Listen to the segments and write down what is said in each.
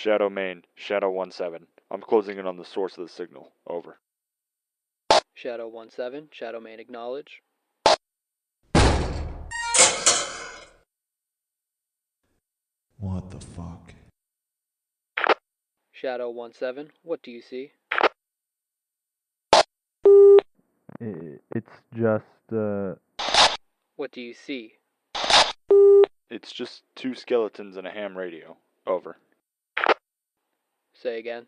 Shadow Main, Shadow 17. I'm closing in on the source of the signal. Over. Shadow 17, Shadow Main acknowledge. What the fuck? Shadow 17, what do you see? It's just, What do you see? It's just 2 skeletons and a ham radio. Over. Say again.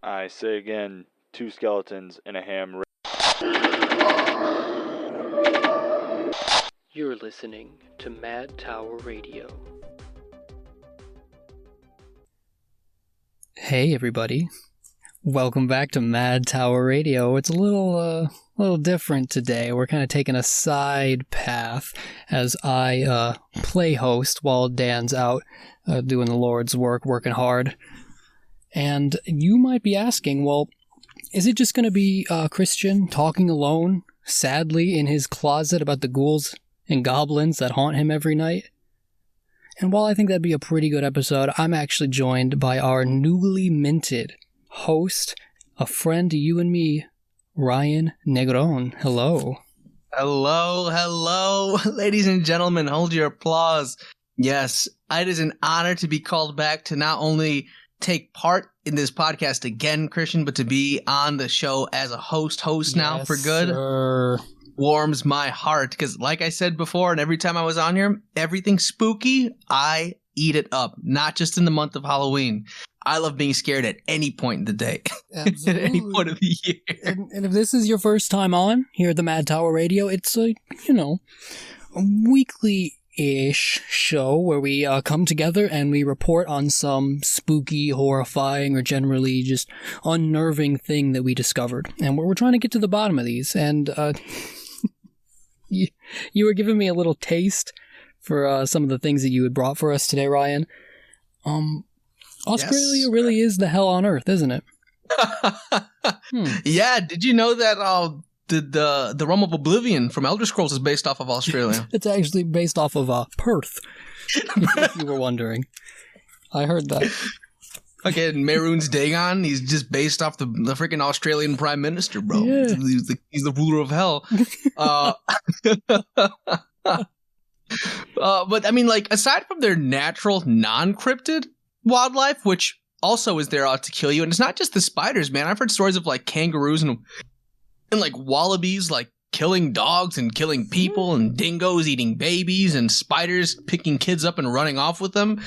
I say again, 2 skeletons and a ham radio. You're listening to Mad Tower Radio. Hey everybody. Welcome back to Mad Tower Radio. It's a little different today. We're kind of taking a side path as I play host while Dan's out doing the Lord's work, working hard. And you might be asking, well, is it just going to be Christian talking alone, sadly, in his closet about the ghouls and goblins that haunt him every night? And while I think that'd be a pretty good episode, I'm actually joined by our newly minted host, a friend to you and me, Ryan Negron. Hello. Hello, ladies and gentlemen, hold your applause. Yes, it is an honor to be called back to not only take part in this podcast again, Christian, but to be on the show as a host now for good. Sir. Warms my heart because, like I said before, and every time I was on here, everything spooky, I eat it up. Not just in the month of Halloween. I love being scared at any point in the day. at any point of the year. And if this is your first time on here at the Mad Tower Radio, it's a weekly-ish show where we come together and we report on some spooky, horrifying, or generally just unnerving thing that we discovered. And we're trying to get to the bottom of these. And you were giving me a little taste for some of the things that you had brought for us today, Ryan. Australia really is the hell on earth, isn't it? Yeah, did you know that the Realm of Oblivion from Elder Scrolls is based off of Australia? It's actually based off of Perth, if you were wondering. I heard that. Okay, and Mehrunes Dagon, he's just based off the freaking Australian Prime Minister, bro. Yeah. He's the ruler of hell. But I mean, like, aside from their natural non-cryptid wildlife, which also is there to kill you, and it's not just the spiders, man. I've heard stories of like kangaroos and like wallabies like killing dogs and killing people, and dingoes eating babies, and spiders picking kids up and running off with them.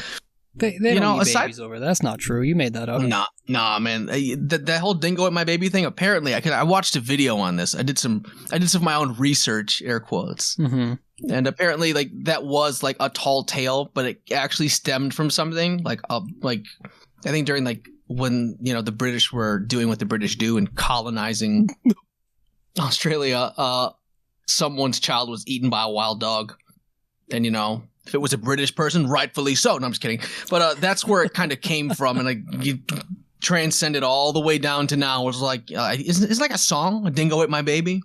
They don't eat babies over there. That's not true. You made that up. Nah, man. That whole dingo at my baby thing. Apparently, I watched a video on this. I did some of my own research, air quotes. Mm-hmm. And apparently, like, that was like a tall tale, but it actually stemmed from something like I think during like when the British were doing what the British do and colonizing Australia. Someone's child was eaten by a wild dog, and if it was a British person, rightfully so. No, I'm just kidding. But that's where it kind of came from, and like you transcended all the way down to now. It was like it's like a song, "A Dingo Ate My Baby."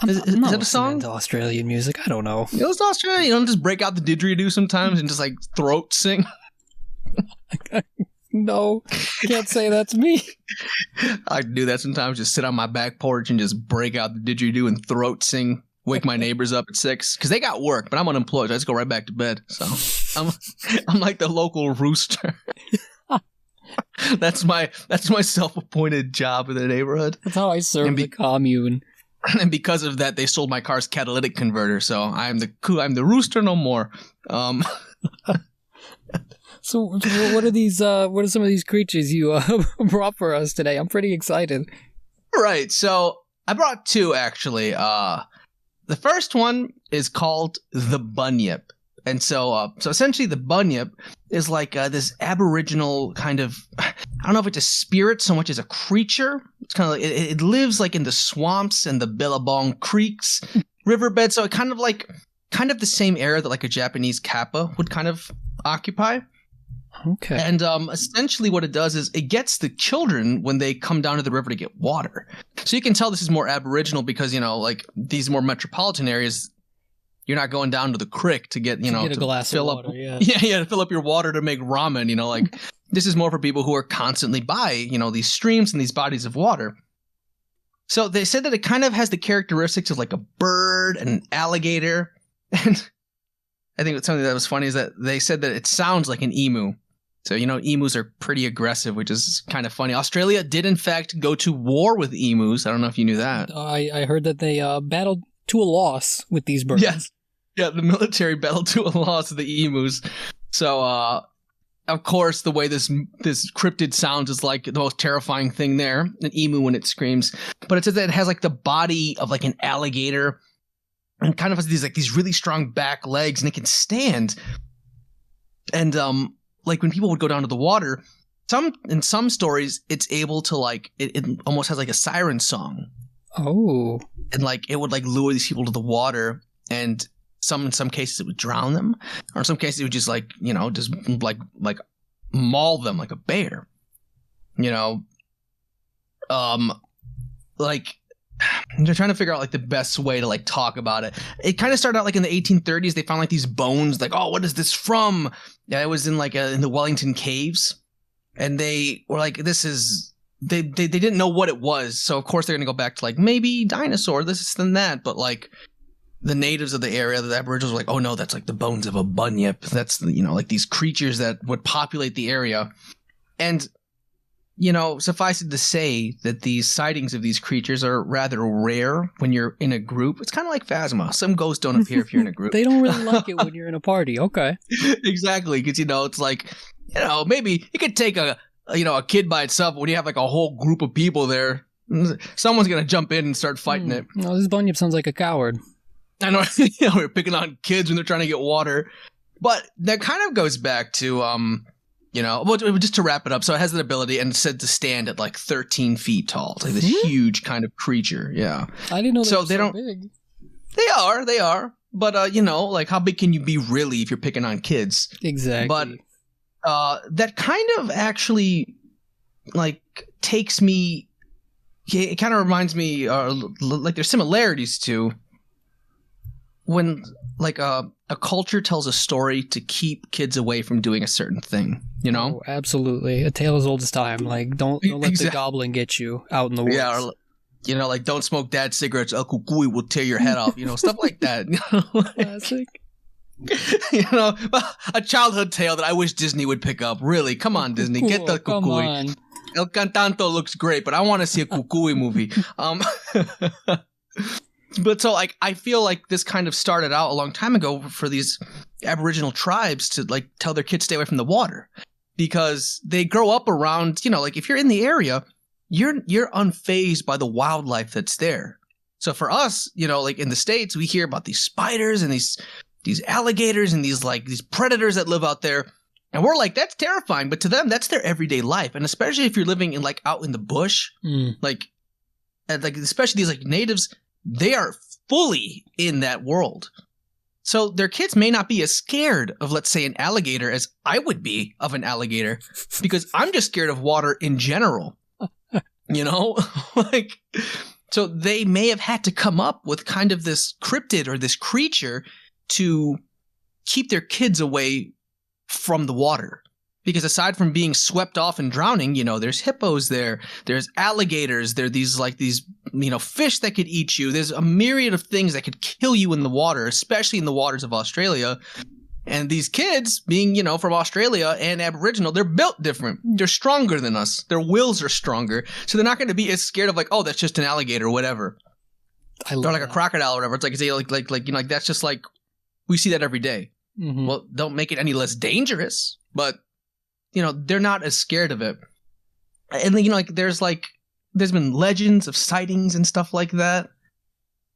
Is that a song? To Australian music, I don't know. It was Australia. Just break out the didgeridoo sometimes and just like throat sing. No, can't say that's me. I do that sometimes. Just sit on my back porch and just break out the didgeridoo and throat sing. Wake my neighbors up at 6 because they got work, but I'm unemployed. I just go right back to bed. So I'm like the local rooster. That's my self-appointed job in the neighborhood. That's how I serve the commune. And because of that, they sold my car's catalytic converter. So I'm the rooster no more. So what are some of these creatures you brought for us today? I'm pretty excited. Right. So I brought 2 actually. The first one is called the Bunyip. And so essentially the Bunyip is like this aboriginal kind of, I don't know if it's a spirit so much as a creature. It's kind of like, it lives like in the swamps and the Billabong creeks, riverbed. So it kind of the same area that like a Japanese kappa would kind of occupy. Okay. And essentially what it does is it gets the children when they come down to the river to get water. So you can tell this is more aboriginal because, like these more metropolitan areas, you're not going down to the creek to get, get a glass fill of water, up, yeah. Yeah, to fill up your water to make ramen, like This is more for people who are constantly by, these streams and these bodies of water. So they said that it kind of has the characteristics of like a bird and an alligator. And I think something that was funny is that they said that it sounds like an emu. So, emus are pretty aggressive, which is kind of funny. Australia did, in fact, go to war with emus. I don't know if you knew that. I heard that they battled to a loss with these birds. Yes. Yeah, the military battled to a loss with the emus. So, of course, the way this cryptid sounds is like the most terrifying thing there, an emu when it screams. But it says that it has like the body of like an alligator and kind of has these really strong back legs, and it can stand. And like when people would go down to the water, in some stories it's able to like it almost has like a siren song. Oh. And like it would like lure these people to the water, and in some cases it would drown them, or in some cases it would just like just like maul them like a bear. Like they're trying to figure out like the best way to like talk about it. It kind of started out like in the 1830s. They found like these bones, like, oh, what is this from? Yeah, it was in like in the Wellington caves, and they were like, this is. They didn't know what it was, so of course they're gonna go back to like maybe dinosaur, this and that, but like the natives of the area, the Aboriginals, were like, oh no, that's like the bones of a bunyip. That's like these creatures that would populate the area, and suffice it to say that these sightings of these creatures are rather rare when you're in a group. It's kind of like Phasma. Some ghosts don't appear if you're in a group. They don't really like it when you're in a party. Okay. Exactly, because it's like maybe it could take a kid by itself, but when you have like a whole group of people there, someone's gonna jump in and start fighting it. No, this bunyip sounds like a coward. I know. We're picking on kids when they're trying to get water, but that kind of goes back to well, just to wrap it up. So it has that ability, and it's said to stand at like 13 feet tall. It's like this huge kind of creature. Yeah, I didn't know they were so big. They are, but like how big can you be really if you're picking on kids? Exactly. But that kind of actually like takes me. It kind of reminds me, like there's similarities to when like a culture tells a story to keep kids away from doing a certain thing. Oh, absolutely. A tale as old as time. Like don't let the goblin get you out in the woods. Yeah, or, like don't smoke dad's cigarettes. El Kukui will tear your head off. Stuff like that. Classic. A childhood tale that I wish Disney would pick up. Really, come on, Disney, get the Come Kukui. on. El Cantanto looks great, but I want to see a Kukui movie. But so like I feel like this kind of started out a long time ago for these Aboriginal tribes to like tell their kids stay away from the water, because they grow up around, like if you're in the area, you're unfazed by the wildlife that's there. So for us, like in the States, we hear about these spiders and these alligators and these predators that live out there. And we're like, that's terrifying. But to them, that's their everyday life. And especially if you're living in like out in the bush, especially these like natives, they are fully in that world. So their kids may not be as scared of, let's say, an alligator as I would be of an alligator, because I'm just scared of water in general. So they may have had to come up with kind of this cryptid or this creature to keep their kids away from the water. Because aside from being swept off and drowning, there's hippos there, there's alligators, there are these fish that could eat you. There's a myriad of things that could kill you in the water, especially in the waters of Australia. And these kids, being, from Australia and Aboriginal, they're built different. They're stronger than us. Their wills are stronger. So they're not going to be as scared of like, oh, that's just an alligator or whatever. Or like a crocodile or whatever. It's like that's just like, we see that every day. Mm-hmm. Well, don't make it any less dangerous, but they're not as scared of it. And there's been legends of sightings and stuff like that.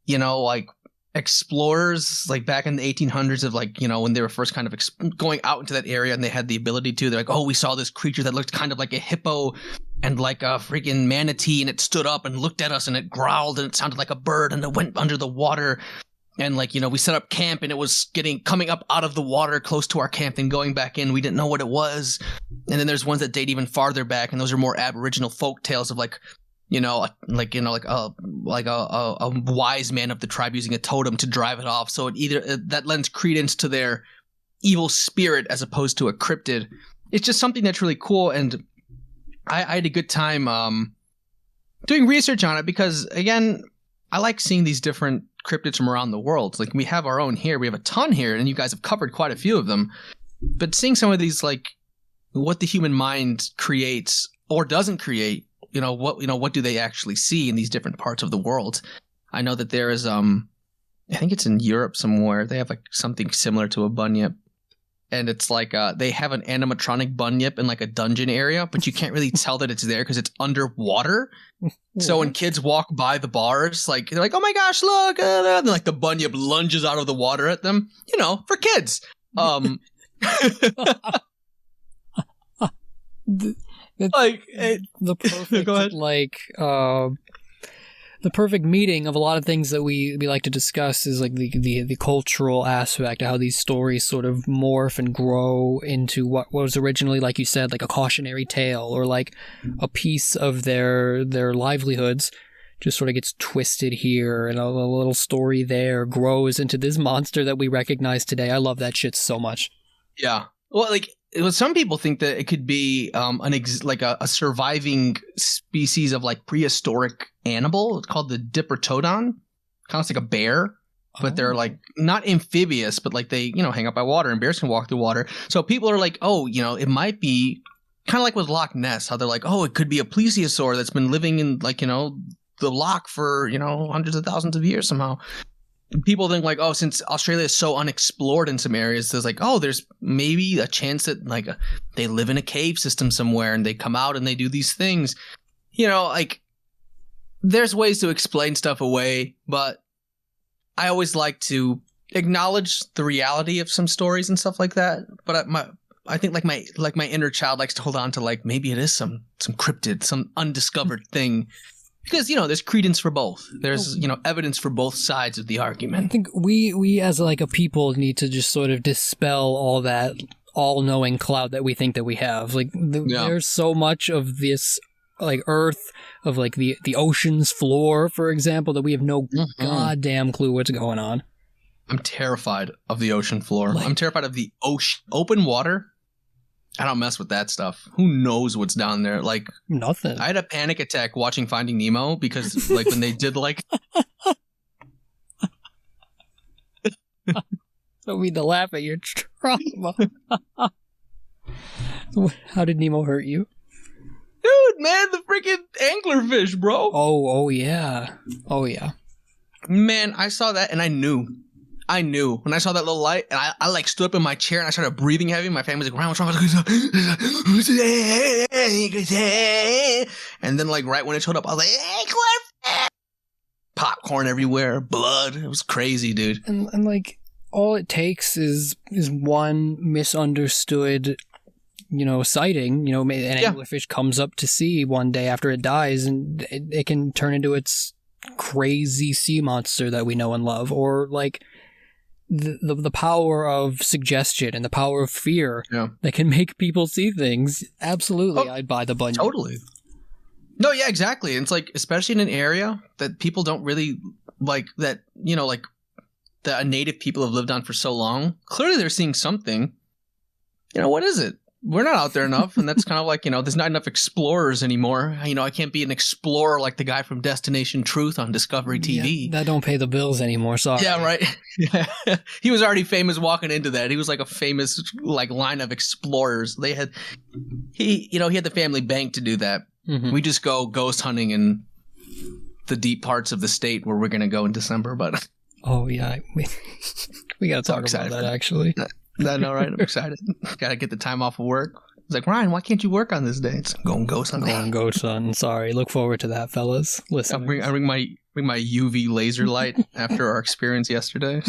Like explorers, like back in the 1800s of when they were first kind of going out into that area and they had the ability to, they're like, oh, we saw this creature that looked kind of like a hippo and like a freaking manatee, and it stood up and looked at us and it growled and it sounded like a bird and it went under the water. And we set up camp and it was coming up out of the water close to our camp and going back in. We didn't know what it was. And then there's ones that date even farther back, and those are more Aboriginal folk tales of a wise man of the tribe using a totem to drive it off. So that lends credence to their evil spirit as opposed to a cryptid. it's just something that's really cool. And I had a good time doing research on it because, again, I like seeing these different cryptids from around the world. Like, we have our own here. We have a ton here, and you guys have covered quite a few of them. But seeing some of these, like, what the human mind creates or doesn't create, what do they actually see in these different parts of the world? I know that there is, I think it's in Europe somewhere. They have, like, something similar to a bunyip. And it's like they have an animatronic bunyip in like a dungeon area, but you can't really tell that it's there because it's underwater. So when kids walk by the bars, like they're like, "Oh my gosh, look!" And like the bunyip lunges out of the water at them, for kids. The perfect the perfect meeting of a lot of things that we like to discuss is like the cultural aspect, how these stories sort of morph and grow into what was originally, like you said, like a cautionary tale or like a piece of their livelihoods just sort of gets twisted here, and a little story there grows into this monster that we recognize today. I love that shit so much. Yeah. Well, like, some people think that it could be a surviving species of like prehistoric animal. It's called the Diprotodon. Kind of like a bear, but they're like not amphibious, but like they hang out by water, and bears can walk through water. So people are like, it might be kind of like with Loch Ness, how they're like, it could be a plesiosaur that's been living in like the loch for hundreds of thousands of years somehow. People think like, since Australia is so unexplored in some areas, there's like, there's maybe a chance that like they live in a cave system somewhere and they come out and they do these things. Like, there's ways to explain stuff away, but I always like to acknowledge the reality of some stories and stuff like that. But I think like my inner child likes to hold on to like, maybe it is some cryptid, some undiscovered thing. Because, there's credence for both. There's, evidence for both sides of the argument. I think we as like a people need to just sort of dispel all that all-knowing cloud that we think that we have. Like, there's so much of this, like, earth, of like the ocean's floor, for example, that we have no goddamn clue what's going on. I'm terrified of the ocean floor. I'm terrified of the open water. I don't mess with that stuff. Who knows what's down there? Like, nothing. I had a panic attack watching Finding Nemo because, like, when they did, like... Don't mean to laugh at your trauma. How did Nemo hurt you? Dude, man, the freaking anglerfish, bro. Oh, yeah. Oh, yeah. Man, I saw that and I knew when I saw that little light, and I like stood up in my chair and I started breathing heavy. My family's like, "Ryan, what's wrong?" And then like right when it showed up, I was like, popcorn everywhere, blood. It was crazy, dude. And like all it takes is one misunderstood, sighting. An anglerfish comes up to sea one day after it dies, and it can turn into its crazy sea monster that we know and love, or like the power of suggestion and the power of fear that can make people see things. Absolutely, I'd buy the bunyip. Totally. No, yeah, exactly. And it's like, especially in an area that people don't really like, that like that native people have lived on for so long. Clearly, they're seeing something. What is it? We're not out there enough, and that's kind of like, there's not enough explorers anymore. I can't be an explorer like the guy from Destination Truth on Discovery TV. Yeah, that don't pay the bills anymore, sorry. Yeah, right. Yeah. He was already famous walking into that. He was like a famous like line of explorers. He had the family bank to do that. Mm-hmm. We just go ghost hunting in the deep parts of the state where we're going to go in December, but... Oh, yeah. We got to talk about that, actually. I know, right? I'm excited. Got to get the time off of work. It's like, "Ryan, why can't you work on this day?" It's going ghost hunting. Going ghost hunting. Sorry. Look forward to that, fellas. Listen. I bring my UV laser light after our experience yesterday.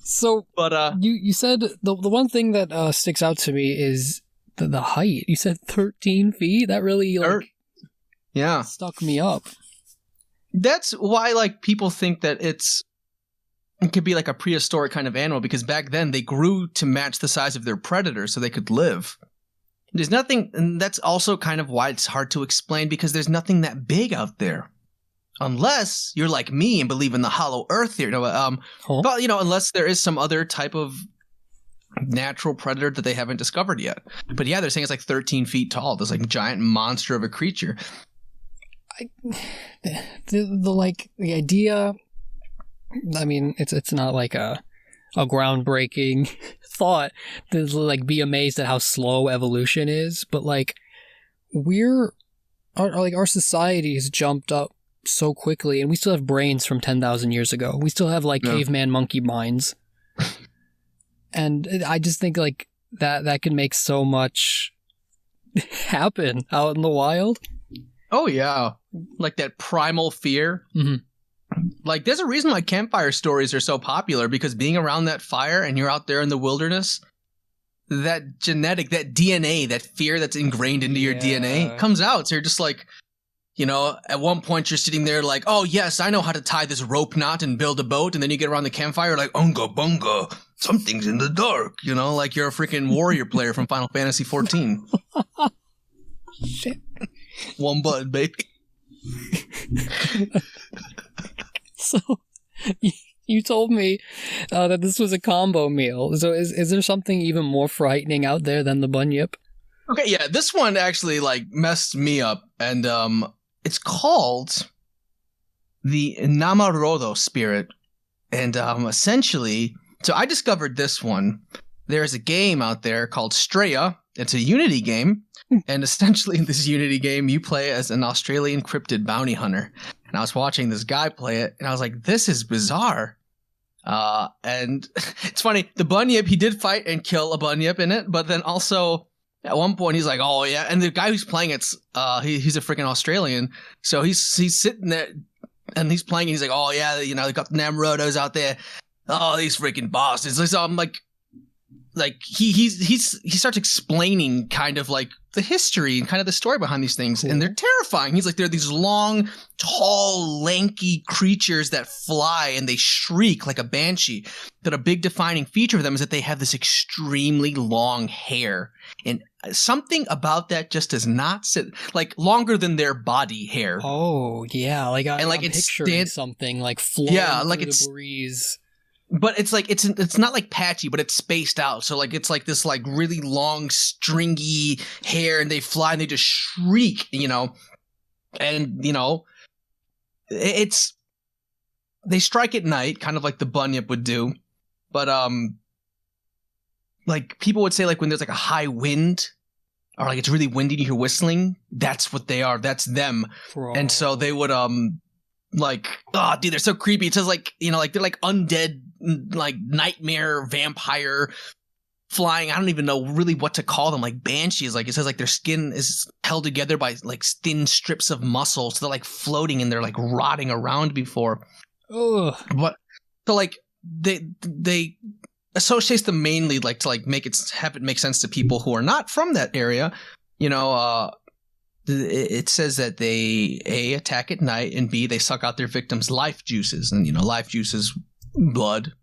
So, but you said the one thing that sticks out to me is the height. You said 13 feet. That really stuck me up. That's why like people think that it could be like a prehistoric kind of animal, because back then they grew to match the size of their predator so they could live. There's nothing, and that's also kind of why it's hard to explain, because there's nothing that big out there. Unless you're like me and believe in the hollow earth theory. But, unless there is some other type of natural predator that they haven't discovered yet. But yeah, they're saying it's like 13 feet tall. This like giant monster of a creature. The idea, I mean, it's not like a groundbreaking thought to like be amazed at how slow evolution is, but like our society has jumped up so quickly, and we still have brains from 10,000 years ago. We still have like caveman monkey minds. And I just think like that could make so much happen out in the wild. Oh yeah, like that primal fear. Mm-hmm. Like there's a reason why campfire stories are so popular, because being around that fire and you're out there in the wilderness, that genetic, that DNA, that fear that's ingrained into your DNA comes out. So you're just like, you know, at one point you're sitting there like, oh yes, I know how to tie this rope knot and build a boat. And then you get around the campfire like, unga bunga, something's in the dark. You know, like you're a freaking warrior player from Final Fantasy 14. Shit. One button, baby. So you told me that this was a combo meal. So is there something even more frightening out there than the bunyip? Okay, yeah, this one actually like messed me up, and it's called the Namarodo spirit, and essentially, so I discovered this one. There's a game out there called Straya. It's a Unity game, and essentially in this Unity game, you play as an Australian cryptid bounty hunter. And I was watching this guy play it, and I was like, this is bizarre. And it's funny, the bunyip, he did fight and kill a bunyip in it, but then also at one point he's like, oh yeah, and the guy who's playing it's he's a freaking Australian, so he's sitting there and he's playing, and he's like, oh yeah, you know, they got the Namarodos out there, oh these freaking bastards. So I'm like he starts explaining kind of like the history and kind of the story behind these things, cool. And they're terrifying. He's like, they're these long, tall, lanky creatures that fly and they shriek like a banshee. But a big defining feature of them is that they have this extremely long hair, and something about that just does not sit like longer than their body hair. Oh yeah, like I'm picturing something like flowing through the breeze. But it's like it's not like patchy, but it's spaced out. So like it's like this like really long stringy hair, and they fly and they just shriek, you know. And you know, they strike at night, kind of like the bunyip would do. But like people would say like when there's like a high wind or like it's really windy and you hear whistling, that's what they are. That's them. Bro. And so they would like, oh dude, they're so creepy. It says like, you know, like they're like undead, like nightmare vampire flying. I don't even know really what to call them. Like banshees. Like it says like their skin is held together by like thin strips of muscle. So they're like floating and they're like rotting around before. Ugh. But so like they associate them mainly like to like have it make sense to people who are not from that area. You know, it says that they A, attack at night, and B, they suck out their victims' life juices. And, you know, life juices, blood.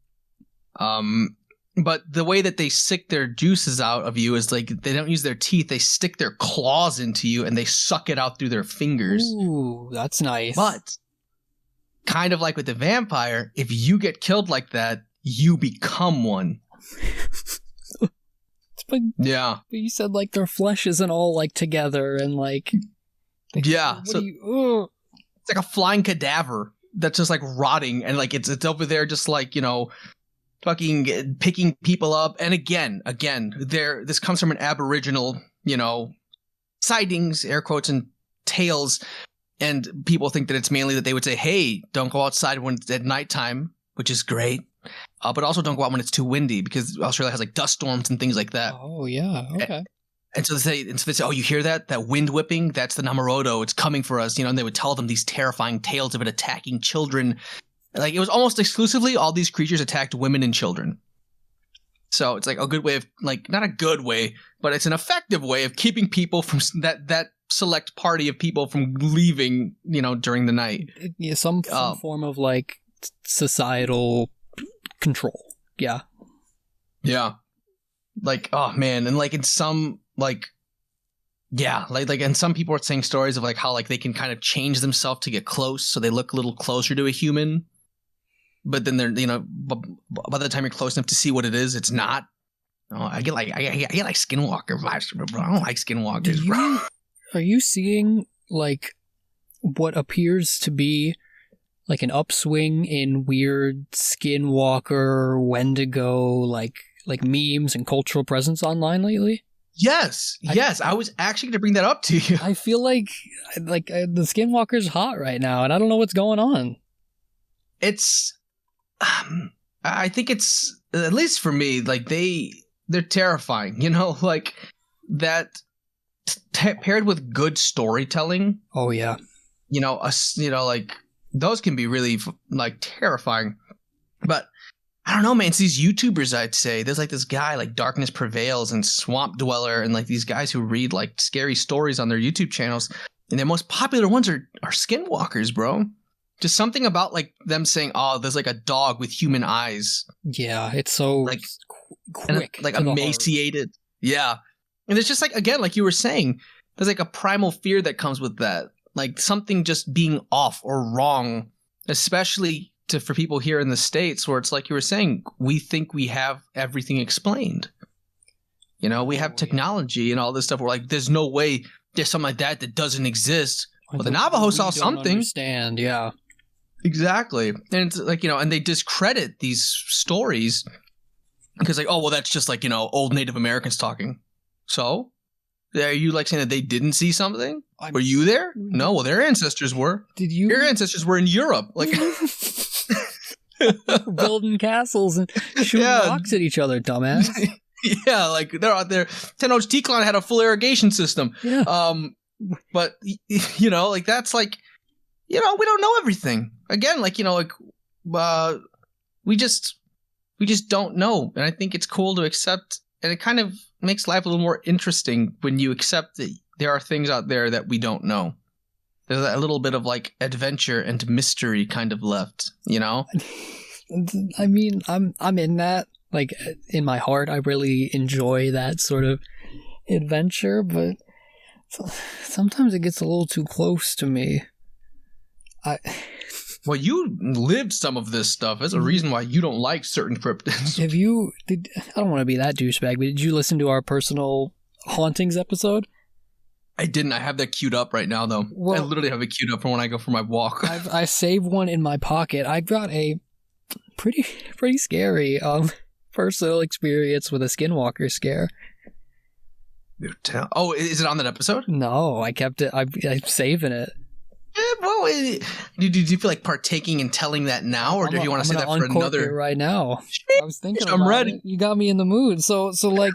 But the way that they sick their juices out of you is like they don't use their teeth. They stick their claws into you and they suck it out through their fingers. Ooh, that's nice. But kind of like with the vampire, if you get killed like that, you become one. But, yeah. But you said like their flesh isn't all like together and like. Yeah. So it's like a flying cadaver that's just like rotting, and like it's over there just like, you know, fucking picking people up. And again, this comes from an Aboriginal, you know, sightings, air quotes, and tales. And people think that it's mainly that they would say, hey, don't go outside when it's at nighttime, which is great. But also don't go out when it's too windy, because Australia has like dust storms and things like that. Oh yeah, okay. And so they say, oh, you hear that? That wind whipping? That's the Namarodo. It's coming for us, you know. And they would tell them these terrifying tales of it attacking children. Like it was almost exclusively all these creatures attacked women and children. So it's like a good way of like, not a good way, but it's an effective way of keeping people from that select party of people from leaving, you know, during the night. Yeah, some form of like societal control. Yeah. Like, oh man. And like in some like, yeah, like and some people are saying stories of like how like they can kind of change themselves to get close, so they look a little closer to a human, but then they're, you know, by the time you're close enough to see what it is, it's not. Oh, I get like Skinwalker vibes, bro. I don't like Skinwalkers, bro. Are you seeing like what appears to be like an upswing in weird Skinwalker, Wendigo, like memes and cultural presence online lately? Yes. I was actually going to bring that up to you. I feel like the Skinwalker's hot right now, and I don't know what's going on. It's, I think it's, at least for me, like they're terrifying, you know, like that paired with good storytelling. Oh yeah. You know, like those can be really like terrifying. But I don't know, man. It's these YouTubers, I'd say. There's like this guy, like Darkness Prevails and Swamp Dweller, and like these guys who read like scary stories on their YouTube channels. And their most popular ones are Skinwalkers, bro. Just something about like them saying, "Oh, there's like a dog with human eyes." Yeah, it's so like quick, and, like emaciated. Yeah, and it's just like, again, like you were saying, there's like a primal fear that comes with that, like something just being off or wrong, especially for people here in the States, where it's like you were saying, we think we have everything explained. You know, we have technology and all this stuff. We're like, there's no way there's something like that doesn't exist. Well, the Navajo saw something. Understand, yeah. Exactly. And it's like, you know, and they discredit these stories because like, oh, well, that's just like, you know, old Native Americans talking. So are you like saying that they didn't see something? Were you there? No. Well, their ancestors were. Did you? Your ancestors were in Europe. Like building castles and shooting rocks at each other, dumbass. Yeah, like they're out there. Tenochtitlan had a full irrigation system. Yeah. But you know, like that's like, you know, we don't know everything. Again, like, you know, like we just don't know. And I think it's cool to accept, and it kind of makes life a little more interesting when you accept that there are things out there that we don't know. There's a little bit of like adventure and mystery kind of left, you know? I mean, I'm in that. Like, in my heart, I really enjoy that sort of adventure, but sometimes it gets a little too close to me. Well, you lived some of this stuff. There's a reason why you don't like certain cryptids. I don't want to be that douchebag, but did you listen to our personal hauntings episode? I didn't. I have that queued up right now, though. Well, I literally have it queued up for when I go for my walk. I saved one in my pocket. I got a pretty scary personal experience with a Skinwalker scare. Oh, is it on that episode? No, I kept it. I'm saving it. Well, did you feel like partaking and telling that now, or do you want to say that for another? It right now. I was thinking. I'm ready. It. You got me in the mood. So like.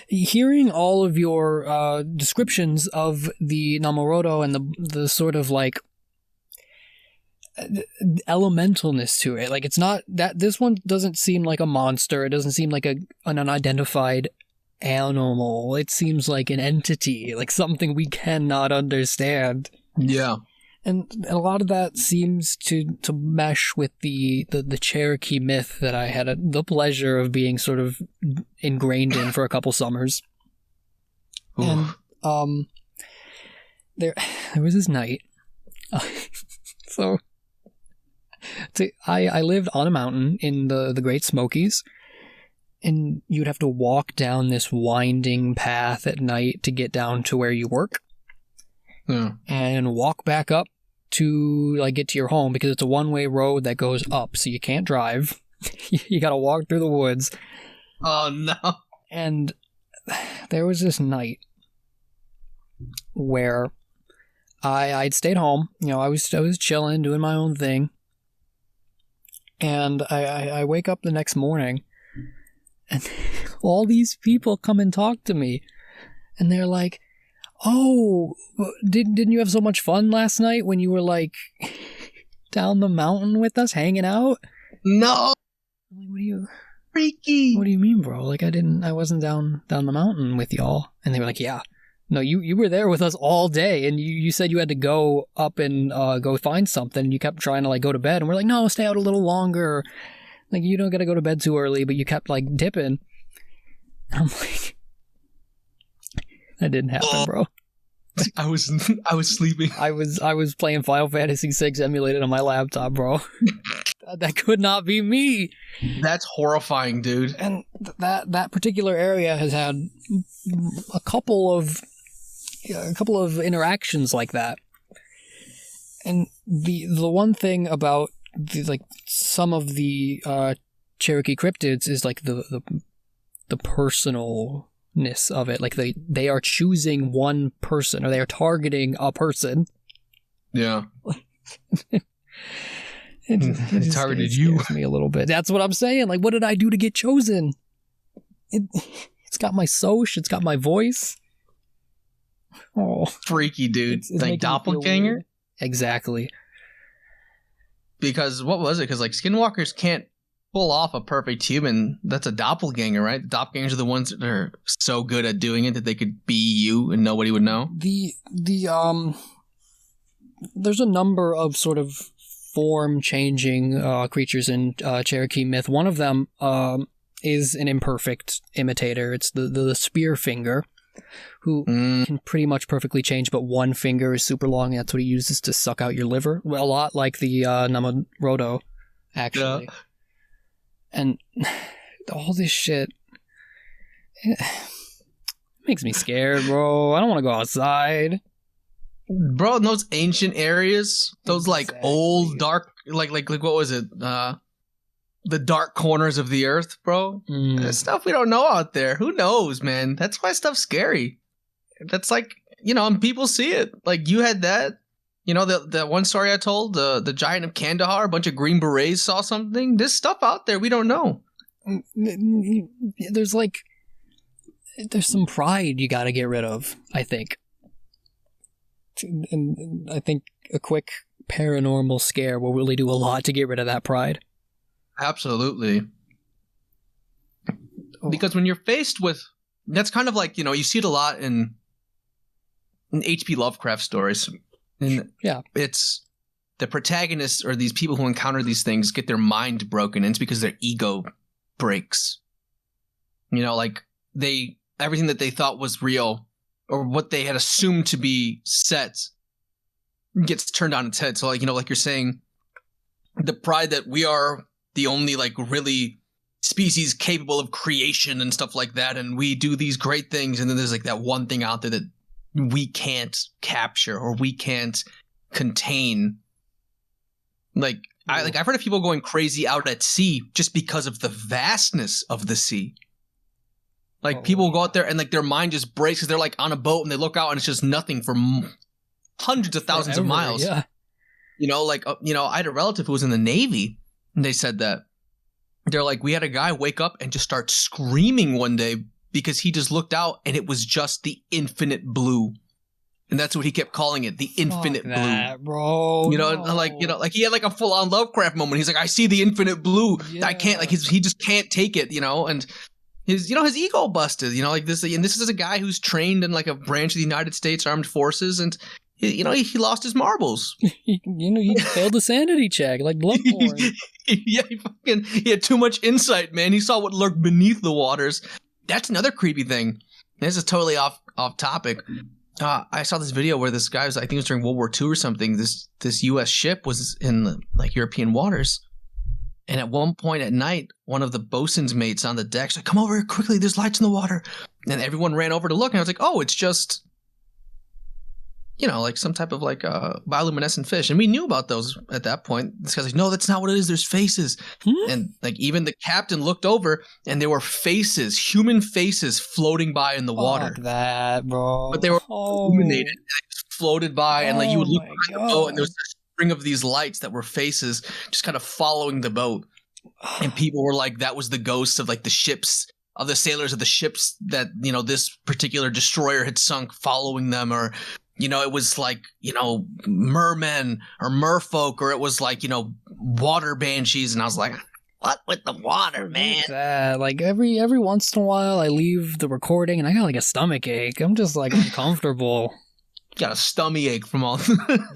Hearing all of your descriptions of the Namarodo and the sort of like elementalness to it, like it's not that this one doesn't seem like a monster. It doesn't seem like an unidentified animal. It seems like an entity, like something we cannot understand. Yeah. And a lot of that seems to mesh with the Cherokee myth that I had the pleasure of being sort of ingrained in for a couple summers. Ooh. And there was this night. I lived on a mountain in the Great Smokies, and you'd have to walk down this winding path at night to get down to where you work. Yeah. And walk back up to like get to your home because it's a one-way road that goes up, so you can't drive. You gotta walk through the woods. Oh no. And there was this night where I'd stayed home. You know, I was chilling, doing my own thing. And I wake up the next morning and all these people come and talk to me. And they're like, "Oh, didn't you have so much fun last night when you were like down the mountain with us hanging out?" No. I'm like, what do you freaky? What do you mean, bro? Like I wasn't down the mountain with y'all. And they were like, "Yeah. No, you were there with us all day, and you said you had to go up and go find something, and you kept trying to like go to bed, and we're like, no, stay out a little longer. Like, you don't gotta go to bed too early, but you kept like dipping." And I'm like, that didn't happen, bro. I was sleeping. I was playing Final Fantasy VI emulated on my laptop, bro. That could not be me. That's horrifying, dude. And that particular area has had a couple of interactions like that. And the one thing about some of the Cherokee cryptids is like the personalness of it. Like they are choosing one person, or they are targeting a person. Yeah. It targeted you. Scares me a little bit. That's what I'm saying. Like, what did I do to get chosen? It's got my soch. It's got my voice. Oh, freaky, dude. It's like doppelganger. Exactly. Because what was it? Because like skinwalkers can't pull off a perfect human. That's a doppelganger, right? The doppelgangers are the ones that are so good at doing it that they could be you and nobody would know. There's a number of sort of form-changing creatures in Cherokee myth. One of them is an imperfect imitator. It's the spear finger, who can pretty much perfectly change, but one finger is super long, and that's what he uses to suck out your liver. Well, a lot like the Namarodo, actually. Yeah. And all this shit makes me scared, bro. I don't want to go outside. Bro, in those ancient areas, those like old dark, like what was it? The dark corners of the earth, bro. There's stuff we don't know out there. Who knows, man? That's why stuff's scary. That's like, and people see it. Like you had that, that one story I told, the giant of Kandahar, a bunch of Green Berets saw something. There's stuff out there we don't know. There's some pride you got to get rid of, I think. And I think a quick paranormal scare will really do a lot to get rid of that pride. Absolutely. Because when you're faced with, that's kind of like, you see it a lot in H.P. Lovecraft stories. And yeah. It's the protagonists or these people who encounter these things get their mind broken, and it's because their ego breaks. Like everything that they thought was real, or what they had assumed to be set, gets turned on its head. So like you're saying, the pride that we are the only like really species capable of creation and stuff like that, and we do these great things, and then there's like that one thing out there that we can't capture or we can't contain. I've heard of people going crazy out at sea just because of the vastness of the sea. Like people go out there and like their mind just breaks because they're like on a boat and they look out and it's just nothing for hundreds of thousands of miles. Yeah. I had a relative who was in the Navy, and they said that they're like, we had a guy wake up and just start screaming one day because he just looked out and it was just the infinite blue. And that's what he kept calling it, the infinite blue. Bro. No. He had like a full on Lovecraft moment. He's like, I see the infinite blue. Yeah. I can't, he just can't take it, and his ego busted, like this, and this is a guy who's trained in like a branch of the United States Armed Forces, and he lost his marbles. He failed a sanity check, like Bloodborne. Yeah, he had too much insight, man. He saw what lurked beneath the waters. That's another creepy thing. This is totally off topic. I saw this video where this guy was, I think it was during World War II or something. This U.S. ship was in like European waters. And at one point at night, one of the bosun's mates on the deck said, come over here quickly, there's lights in the water. And everyone ran over to look, and I was like, oh, it's just, like some type of like bioluminescent fish. And we knew about those at that point. This guy's like, no, that's not what it is. There's faces. And like even the captain looked over, and there were faces, human faces floating by in the water. Fuck that, bro. But they were illuminated. And they just floated by, and like you would look behind the boat, and there was this string of these lights that were faces just kind of following the boat. And people were like, that was the ghosts of like the ships, of the sailors of the ships that, this particular destroyer had sunk, following them, or it was like, mermen or merfolk, or it was like, water banshees. And I was like, what with the water, man? Like every once in a while I leave the recording and I got like a stomach ache. I'm just like uncomfortable. Got a stomach ache from all.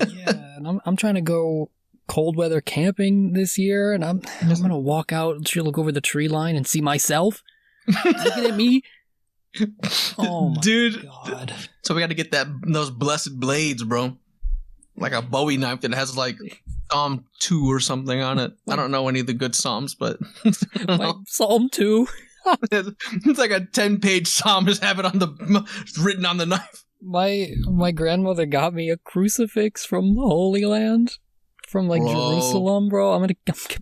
Yeah, and I'm trying to go cold weather camping this year, and I'm gonna walk out and look over the tree line and see myself looking at me. Oh my Dude. god. So we got to get those blessed blades, bro. Like a Bowie knife that has like Psalm 2 or something on it. I don't know any of the good Psalms, but Like Psalm 2. it's like a 10-page Psalm. Just have it written on the knife. My grandmother got me a crucifix from the Holy Land. From like Bro. Jerusalem, bro. I'm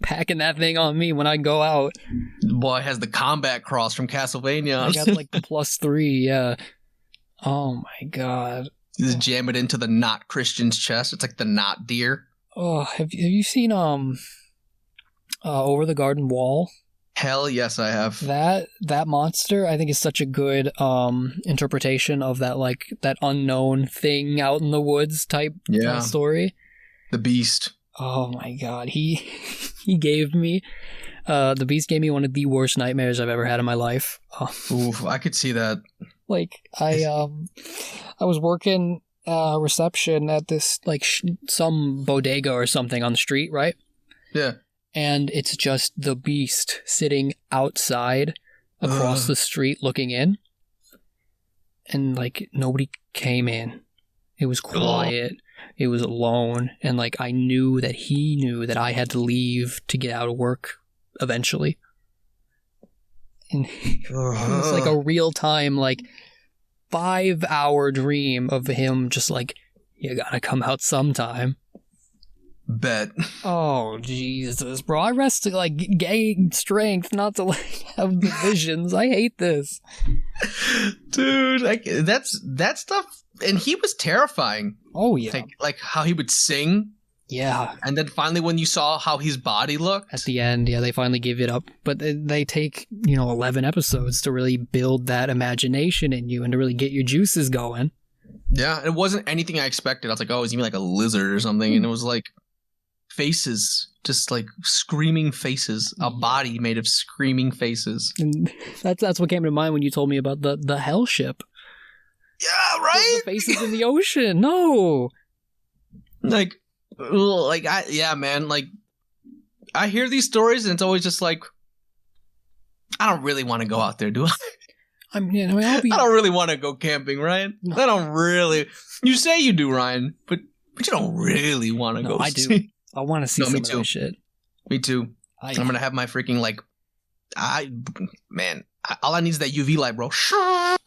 packing that thing on me when I go out. The boy has the combat cross from Castlevania. I got like the +3, yeah. Oh my god. You just jam it into the not Christian's chest. It's like the not deer. Oh, have you seen Over the Garden Wall? Hell yes, I have. That monster, I think, is such a good interpretation of that unknown thing out in the woods type story. The Beast. Oh my god, he gave me the Beast gave me one of the worst nightmares I've ever had in my life. Oof, I could see that. Like I was working reception at this some bodega or something on the street, right? Yeah. And it's just the Beast sitting outside across the street looking in. And like nobody came in. It was quiet. It was alone. And like I knew that he knew that I had to leave to get out of work eventually. And it was like a real time, 5-hour dream of him just like, you gotta come out sometime. Bet. Oh, Jesus, bro. I rest to gain strength, not to have the visions. I hate this. Dude, that stuff. And he was terrifying. Oh, yeah. Like how he would sing. Yeah. And then finally when you saw how his body looked. At the end, yeah, they finally give it up. But they take, 11 episodes to really build that imagination in you and to really get your juices going. Yeah, it wasn't anything I expected. I was like, oh, is he like a lizard or something? And it was like faces, just like screaming faces. A body made of screaming faces. And that's what came to mind when you told me about the hell ship. Yeah, right? The faces in the ocean. No. Man, like I hear these stories and it's always just like, I don't really want to go out there, do I? I don't really want to go camping, Ryan. No. I don't really. You say you do, Ryan, but you don't really want to go. I do. I want to see some of that shit. Me too. I'm gonna have my freaking all I need is that UV light, bro.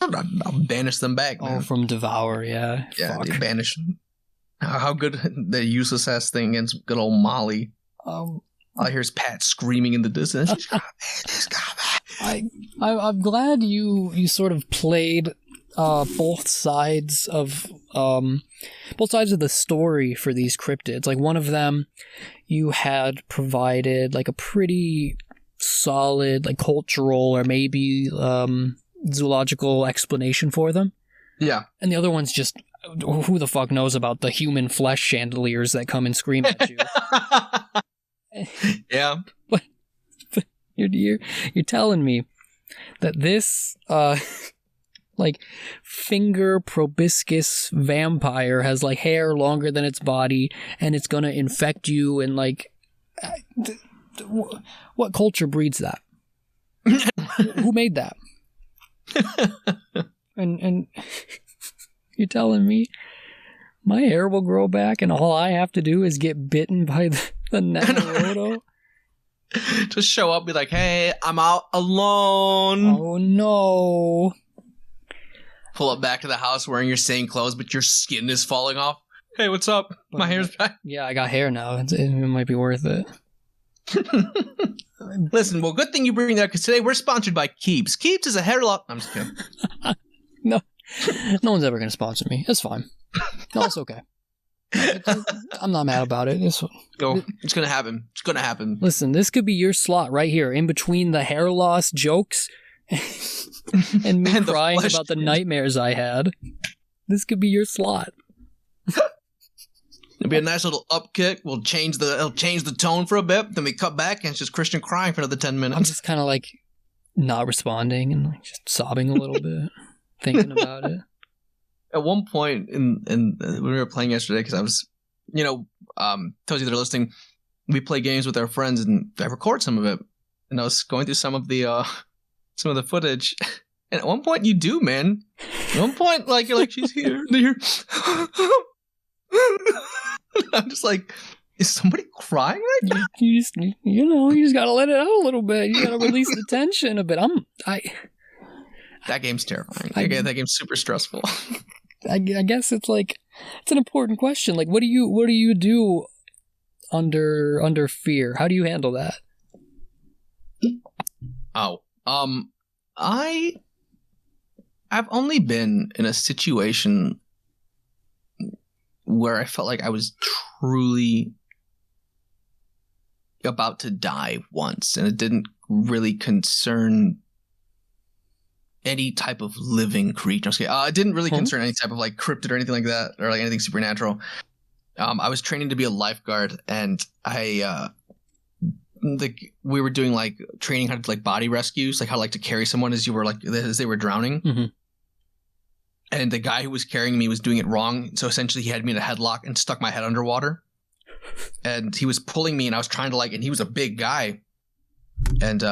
I'll banish them back. Man. Oh, from Devour, yeah. Yeah, they banish them. How good the useless ass thing against good old Molly. All I hear is Pat screaming in the distance. She's coming. I'm glad you sort of played both sides of the story for these cryptids. Like one of them, you had provided like a pretty solid like cultural or maybe zoological explanation for them. Yeah. And the other one's just who the fuck knows about the human flesh chandeliers that come and scream at you. Yeah. But you're telling me that this finger proboscis vampire has like hair longer than its body and it's gonna infect you and what culture breeds that? Who made that? And you're telling me my hair will grow back and all I have to do is get bitten by the Namarodo? Just show up, be like, hey, I'm out alone. Oh no. Pull up back to the house wearing your same clothes, but your skin is falling off. Hey, what's up? My hair's back. Yeah, I got hair now. It might be worth it. Listen, well, good thing you bring that because today we're sponsored by Keeps. Keeps is a hair loss. I'm just kidding. No one's ever going to sponsor me. It's fine. No, it's okay. I'm not mad about it. It's going to happen. It's going to happen. Listen, this could be your slot right here in between the hair loss jokes and me crying about the nightmares I had. This could be your slot. It'll be a nice little upkick. It'll change the tone for a bit. Then we cut back and it's just Christian crying for another 10 minutes. I'm just kind of like not responding and like just sobbing a little bit, thinking about it. At one point in when we were playing yesterday, because I was, told you they're listening, we play games with our friends and I record some of it. And I was going through some of the footage And at one point you do, man. At one point, like, you're like, she's here. And you're... I'm just like, is somebody crying right now? You just gotta let it out a little bit. You gotta release the tension a bit. That game's terrifying. That game's super stressful. I guess it's like, it's an important question. Like, what do you do under fear? How do you handle that? Oh, I've only been in a situation where I felt like I was truly about to die once, and it didn't really concern any type of living creature. It didn't really concern any type of like cryptid or anything like that, or like anything supernatural. I was training to be a lifeguard, and we were doing like training how to like body rescues, like how like to carry someone as they were drowning. Mm-hmm. And the guy who was carrying me was doing it wrong. So essentially he had me in a headlock and stuck my head underwater. And he was pulling me, and I was trying to and he was a big guy. And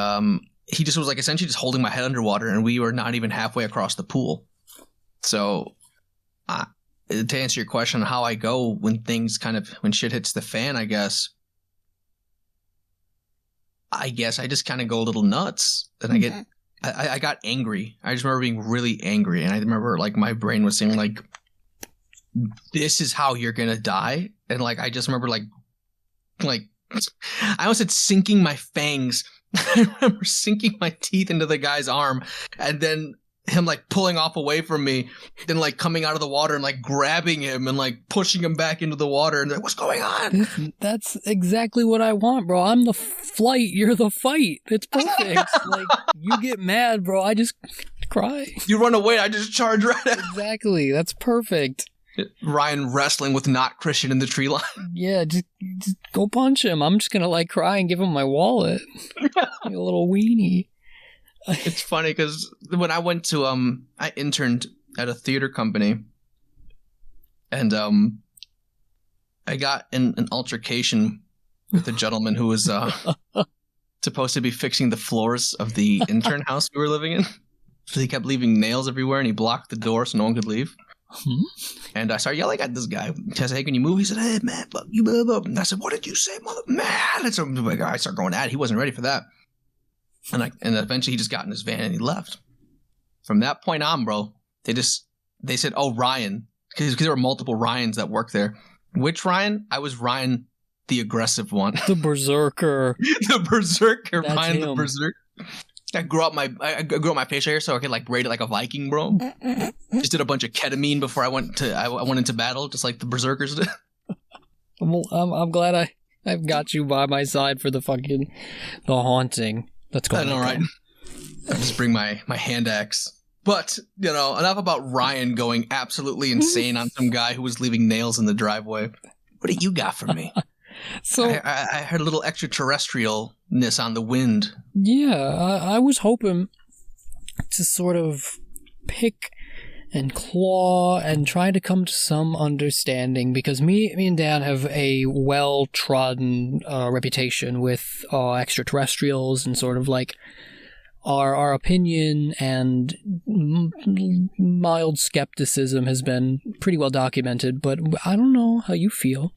he just was like essentially just holding my head underwater, and we were not even halfway across the pool. So to answer your question on how I go when shit hits the fan, I guess I just kind of go a little nuts, and I got angry. I just remember being really angry, and I remember like my brain was saying like, "This is how you're gonna die," and like I just remember like I almost said sinking my fangs. I remember sinking my teeth into the guy's arm, and then him like pulling off away from me, then like coming out of the water and like grabbing him and like pushing him back into the water, and like, what's going on? That's exactly what I want, bro. I'm the flight, you're the fight. It's perfect. Like, you get mad, bro, I just cry. You run away, I just charge right out. Exactly, that's perfect. Ryan wrestling with not Christian in the tree line. Yeah, just go punch him. I'm just gonna like cry and give him my wallet. Like a little weenie. It's funny because when I went to I interned at a theater company, and I got in an altercation with a gentleman who was supposed to be fixing the floors of the intern house we were living in. So he kept leaving nails everywhere, and he blocked the door so no one could leave. And I started yelling at this guy. I said, "Hey, can you move?" He said, "Hey, man, fuck you, blah, blah." And I said, "What did you say, mother man?" And so I started going at it. He wasn't ready for that. And eventually he just got in his van and he left. From that point on, bro, they said, "Oh, Ryan," because there were multiple Ryans that worked there. Which Ryan? I was Ryan, the aggressive one. The berserker. The berserker. That's Ryan, him. the berserker. I grew up my facial hair so I could like braid it like a Viking, bro. Just did a bunch of ketamine before I went into battle, just like the berserkers did. I'm glad I've got you by my side for the haunting. That's going on. I know, right? I just bring my hand axe. But, enough about Ryan going absolutely insane on some guy who was leaving nails in the driveway. What do you got for me? So I heard a little extraterrestrialness on the wind. Yeah, I was hoping to sort of pick and claw and try to come to some understanding, because me and Dan have a well-trodden reputation with extraterrestrials, and sort of like our opinion and mild skepticism has been pretty well documented. But I don't know how you feel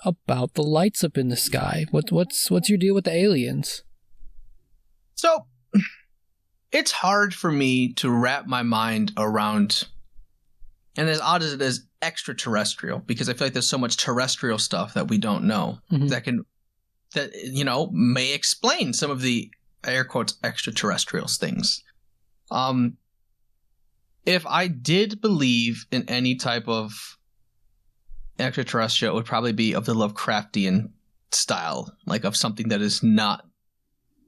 about the lights up in the sky. What's your deal with the aliens? So it's hard for me to wrap my mind around, and as odd as it is, extraterrestrial, because I feel like there's so much terrestrial stuff that we don't know that may explain some of the air quotes extraterrestrial things. If I did believe in any type of extraterrestrial, it would probably be of the Lovecraftian style, like of something that is not,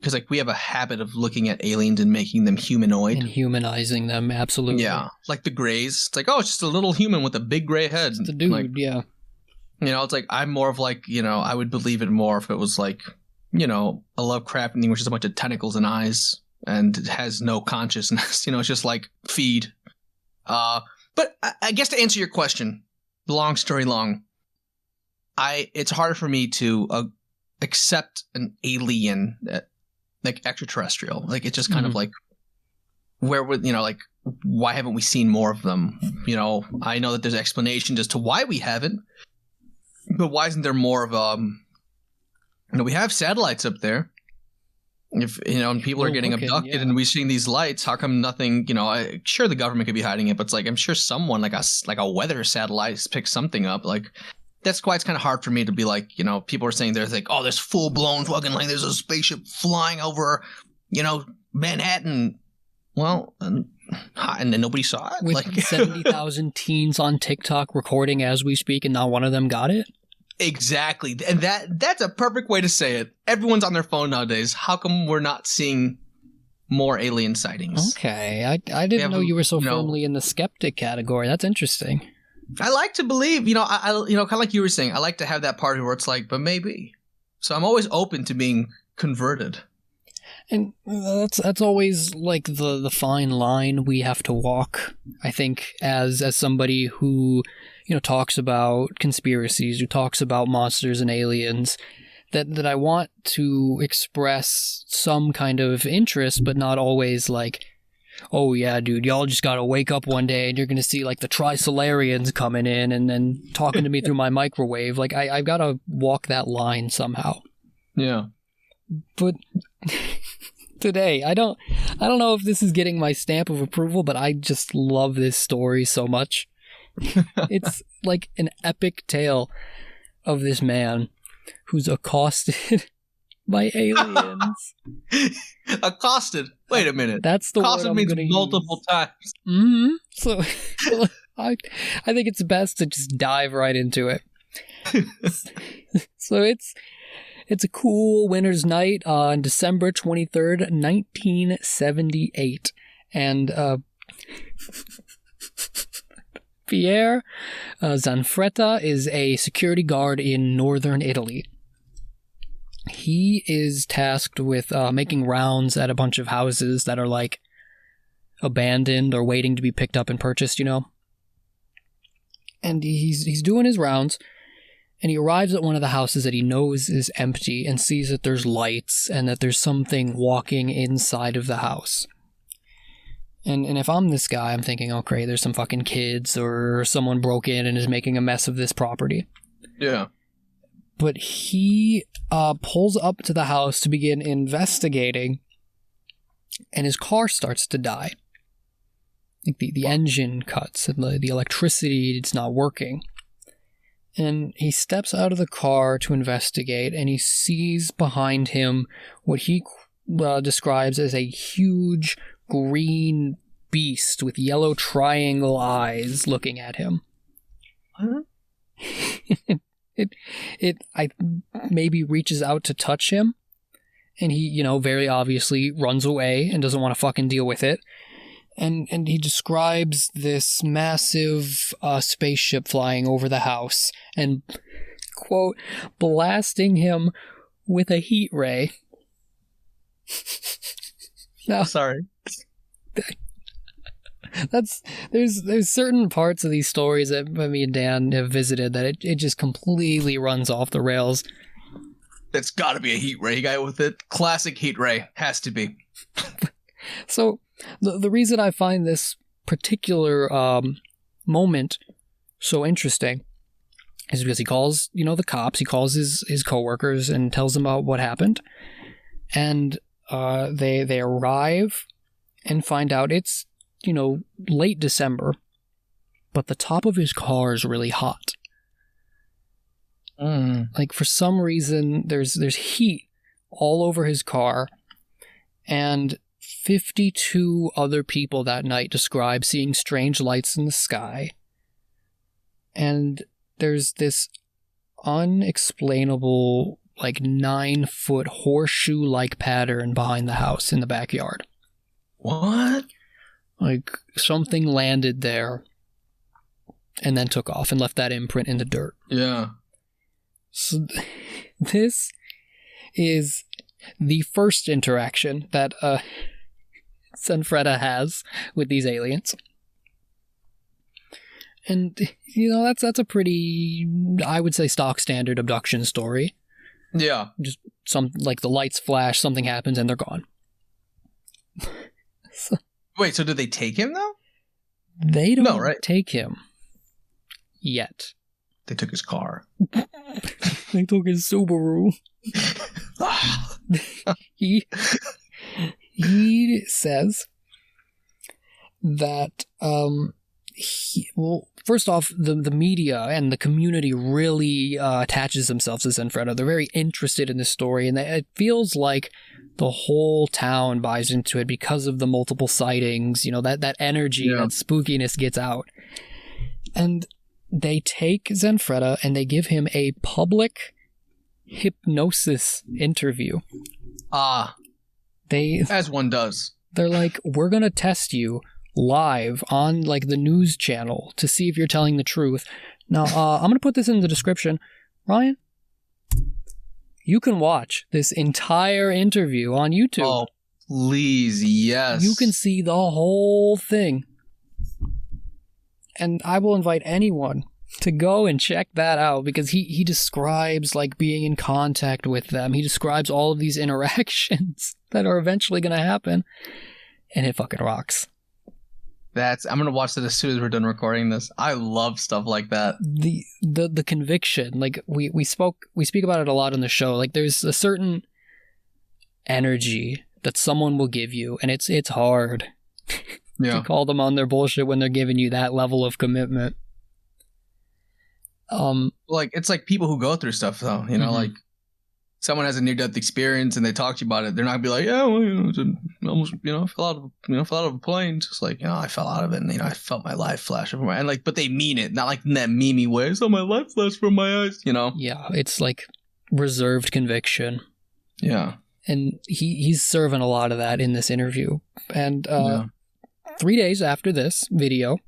because like we have a habit of looking at aliens and making them humanoid and humanizing them. Absolutely. Yeah, like the Greys. It's like, oh, it's just a little human with a big gray head. It's a dude. Like, yeah. It's like I'm more of like, I would believe it more if it was like, a Lovecraftian thing, which is a bunch of tentacles and eyes and it has no consciousness. It's just like feed. But I guess to answer your question, long story long, it's harder for me to accept an alien, like extraterrestrial. Like it's just kind of like, where would, like, why haven't we seen more of them? I know that there's explanations as to why we haven't, but why isn't there more of we have satellites up there. If and people are getting abducted and we're seeing these lights, how come nothing? Sure, the government could be hiding it, but it's like I'm sure someone like a weather satellite picks something up. Like that's why it's kind of hard for me to be like, people are saying there's like, oh, there's full blown fucking like there's a spaceship flying over, Manhattan. Well, and then nobody saw it. With like 70,000 teens on TikTok recording as we speak, and not one of them got it. Exactly. And that's a perfect way to say it. Everyone's on their phone nowadays. How come we're not seeing more alien sightings? Okay. I didn't know you were so firmly in the skeptic category. That's interesting. I like to believe, I kind of like you were saying, I like to have that part where it's like, but maybe. So I'm always open to being converted. And that's always like the fine line we have to walk, I think, as somebody who talks about conspiracies, who talks about monsters and aliens, that I want to express some kind of interest, but not always like, oh yeah, dude, y'all just gotta wake up one day and you're gonna see like the Trisolarians coming in and then talking to me through my microwave. Like I've gotta walk that line somehow. Yeah. But today, I don't know if this is getting my stamp of approval, but I just love this story so much. It's like an epic tale of this man who's accosted by aliens. Accosted? Wait a minute. That's the accosted word I'm means gonna multiple use. times. Mm-hmm. So I think it's best to just dive right into it. So it's a cool winter's night on December 23rd, 1978. And Pierre Zanfretta is a security guard in northern Italy. He is tasked with making rounds at a bunch of houses that are like abandoned or waiting to be picked up and purchased, And he's doing his rounds, and he arrives at one of the houses that he knows is empty and sees that there's lights and that there's something walking inside of the house. And if I'm this guy, I'm thinking, oh, great, there's some fucking kids or someone broke in and is making a mess of this property. Yeah. But he pulls up to the house to begin investigating, and his car starts to die. Like the engine cuts and the electricity, it's not working. And he steps out of the car to investigate, and he sees behind him what he describes as a huge green beast with yellow triangle eyes looking at him. Huh? It maybe reaches out to touch him, and he, very obviously runs away and doesn't want to fucking deal with it. And he describes this massive spaceship flying over the house and, quote, blasting him with a heat ray. Now, sorry. There's certain parts of these stories that me and Dan have visited that it just completely runs off the rails. That's got to be a heat ray guy with it. Classic heat ray. Has to be. So the reason I find this particular moment so interesting is because he calls, the cops. He calls his coworkers and tells them about what happened. And they arrive and find out it's, late December, but the top of his car is really hot. Like, for some reason, there's heat all over his car, and 52 other people that night describe seeing strange lights in the sky. And there's this unexplainable, 9-foot horseshoe-like pattern behind the house in the backyard. What? Like, something landed there and then took off and left that imprint in the dirt. Yeah. So this is the first interaction that Zanfretta has with these aliens. And, that's a pretty, I would say, stock standard abduction story. Yeah. Just the lights flash, something happens, and they're gone. Wait, so did they take him though? They don't No, right? take him yet. They took his car. They took his Subaru. he says that first off, the media and the community really attaches themselves to Zanfretta. They're very interested in this story, and it feels like the whole town buys into it because of the multiple sightings. You know, that energy, that spookiness gets out. And they take Zanfretta and they give him a public hypnosis interview. As one does. They're like, we're going to test you live on like the news channel to see if you're telling the truth. Now, I'm going to put this in the description. Ryan, you can watch this entire interview on YouTube. Oh, please, yes. You can see the whole thing. And I will invite anyone to go and check that out, because he describes like being in contact with them. He describes all of these interactions that are eventually going to happen. And it fucking rocks. I'm gonna watch that as soon as we're done recording this. I love stuff like that. The conviction, like we speak about it a lot on the show. Like there's a certain energy that someone will give you, and it's hard to call them on their bullshit when they're giving you that level of commitment. Like it's like people who go through stuff though, you know, like someone has a near-death experience and they talk to you about it. They're not gonna be like, yeah, well, you know, almost, you know, fell out of a plane. Just like, you know, I fell out of it, and you know, I felt my life flash over my, and like, but they mean it, not like in that memey way. So my life flashed from my eyes, you know. Yeah, it's like reserved conviction. Yeah, and he's serving a lot of that in this interview. And 3 days after this video,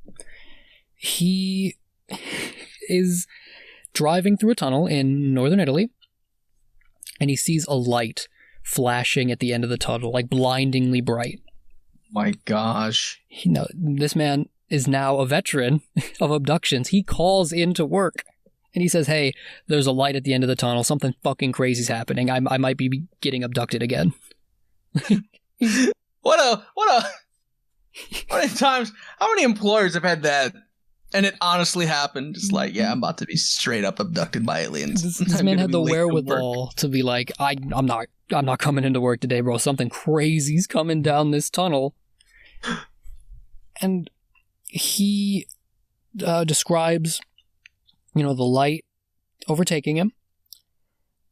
he is driving through a tunnel in northern Italy, and he sees a light flashing at the end of the tunnel, like blindingly bright. My gosh. This man is now a veteran of abductions. He calls into work and he says, hey, there's a light at the end of the tunnel. Something fucking crazy's happening. I might be getting abducted again. What many times, how many employers have had that? And it honestly happened. Just like, yeah, I'm about to be straight up abducted by aliens. This man had the wherewithal to be like, I'm not coming into work today, bro. Something crazy's coming down this tunnel. And he describes, you know, the light overtaking him.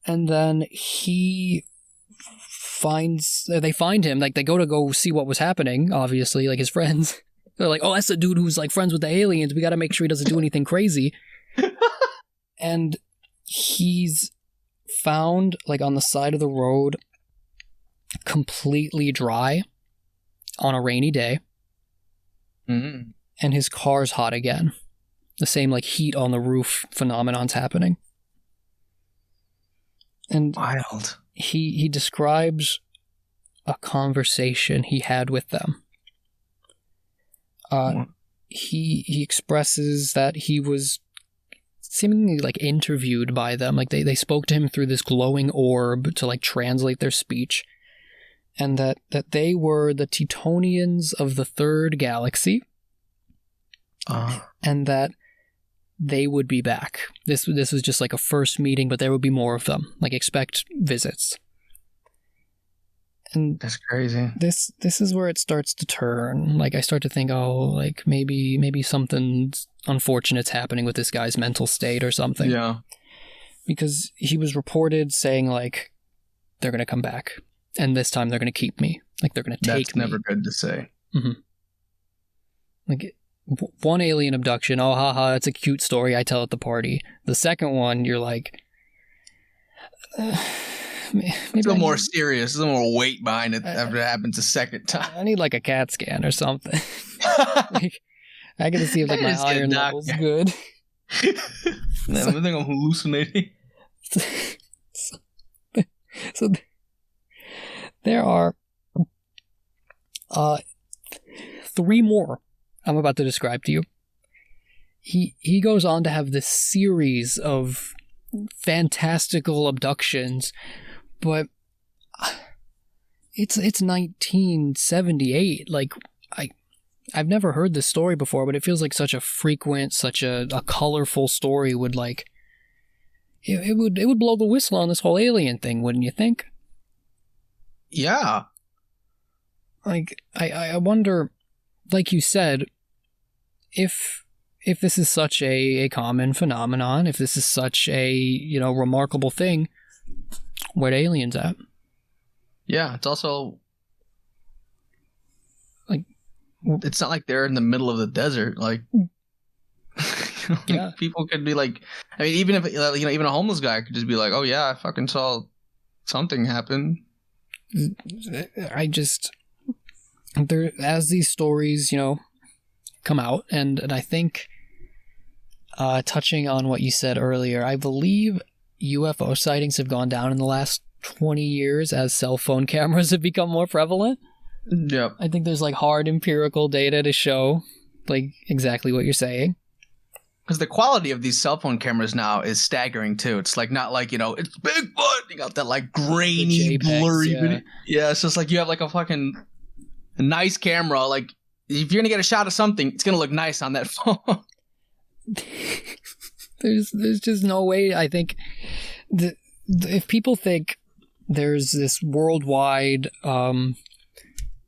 And then they find him, like they go see what was happening, obviously, like his friends. They're like, oh, that's the dude who's like friends with the aliens. We got to make sure he doesn't do anything crazy. And he's found like on the side of the road, completely dry on a rainy day. Mm-hmm. And his car's hot again. The same like heat on the roof phenomenon's happening. And wild. He describes a conversation he had with them. He expresses that he was seemingly like interviewed by them. Like they spoke to him through this glowing orb to like translate their speech. And that they were the Tetonians of the third galaxy. And that they would be back. This was just like a first meeting, but there would be more of them. Like expect visits. And that's crazy. This is where it starts to turn. Like I start to think, oh, like maybe something unfortunate's happening with this guy's mental state or something. Yeah. Because he was reported saying like they're gonna come back, and this time they're gonna keep me. Like they're gonna take me. That's never good to say. Mm-hmm. Like one alien abduction. Oh, haha, it's a cute story I tell at the party. The second one, you're like. Maybe it's a little more serious, a little more weight behind it after it happens a second time. I need like a CAT scan or something. Like, I gotta see if like my iron level's good. I think I'm hallucinating. So there are 3 more I'm about to describe to you. He goes on to have this series of fantastical abductions. But it's 1978. Like, I've never heard this story before, but it feels like such a frequent, such a colorful story would like it would blow the whistle on this whole alien thing, wouldn't you think? Yeah. Like I wonder, like you said, if this is such a common phenomenon, if this is such a, you know, remarkable thing, where the aliens at? Yeah, it's also like, it's not like they're in the middle of the desert. Like, yeah. People could be like, I mean, even if, you know, even a homeless guy could just be like, oh yeah, I fucking saw something happen. I just, there, as these stories, you know, come out, and I think, touching on what you said earlier, I believe UFO sightings have gone down in the last 20 years as cell phone cameras have become more prevalent. Yep. I think there's like hard empirical data to show like exactly what you're saying. Because the quality of these cell phone cameras now is staggering too. It's like not like, you know, it's Bigfoot. You got that like grainy, JPEGs, blurry. yeah. Yeah, it's just like you have like a nice camera. Like if you're gonna get a shot of something, it's gonna look nice on that phone. There's just no way. I think if people think there's this worldwide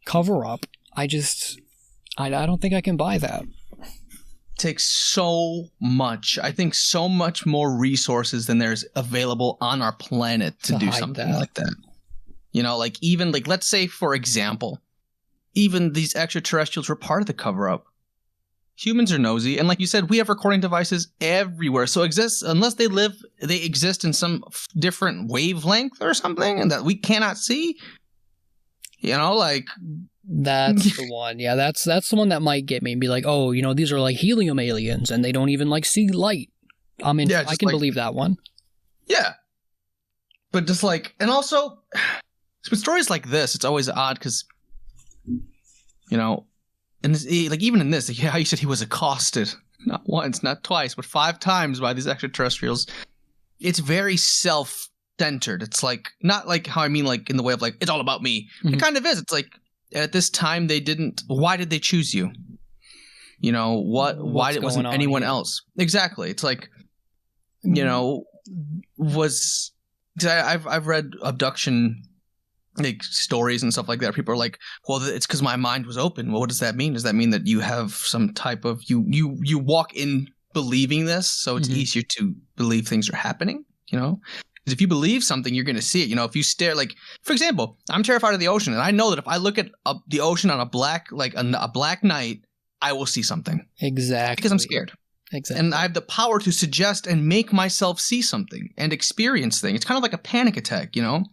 cover up, I don't think I can buy that. Takes so much. I think so much more resources than there's available on our planet to do something like that. You know, like even like let's say for example, even these extraterrestrials were part of the cover up. Humans are nosy, and like you said, we have recording devices everywhere. So unless they exist in some different wavelength or something, and that we cannot see. You know, like that's the one. Yeah, that's the one that might get me and be like, oh, you know, these are like helium aliens, and they don't even like see light. I mean, I can believe that one. Yeah, but just like, and also with stories like this, it's always odd because, you know. And like even in this, like how you said he was accosted, not once, not twice, but 5 times by these extraterrestrials. It's very self-centered. It's like not like how I mean, like in the way of like it's all about me. Mm-hmm. It kind of is. It's like at this time they didn't. Why did they choose you? You know what? Why wasn't anyone else? Exactly. It's like, you know, I've read abduction. Like stories and stuff like that. People are like, well, it's because my mind was open. Well, what does that mean? Does that mean that you have some type of you walk in believing this, so it's easier to believe things are happening? You know, because if you believe something, you're going to see it. You know, if you stare, like for example, I'm terrified of the ocean, and I know that if I look at the ocean on a black night, I will see something. Exactly, because I'm scared. Exactly. And I have the power to suggest and make myself see something and experience things. It's kind of like a panic attack, you know,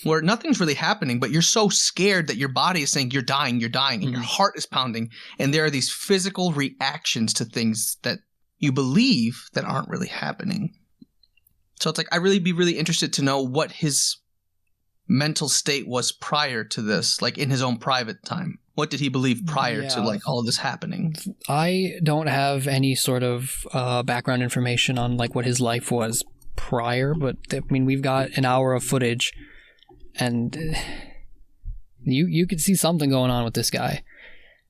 where nothing's really happening, but you're so scared that your body is saying you're dying, and your heart is pounding. And there are these physical reactions to things that you believe that aren't really happening. So it's like, I'd really be really interested to know what his mental state was prior to this, like in his own private time. What did he believe prior to like all of this happening? I don't have any sort of background information on like what his life was prior, but I mean we've got an hour of footage, and you could see something going on with this guy.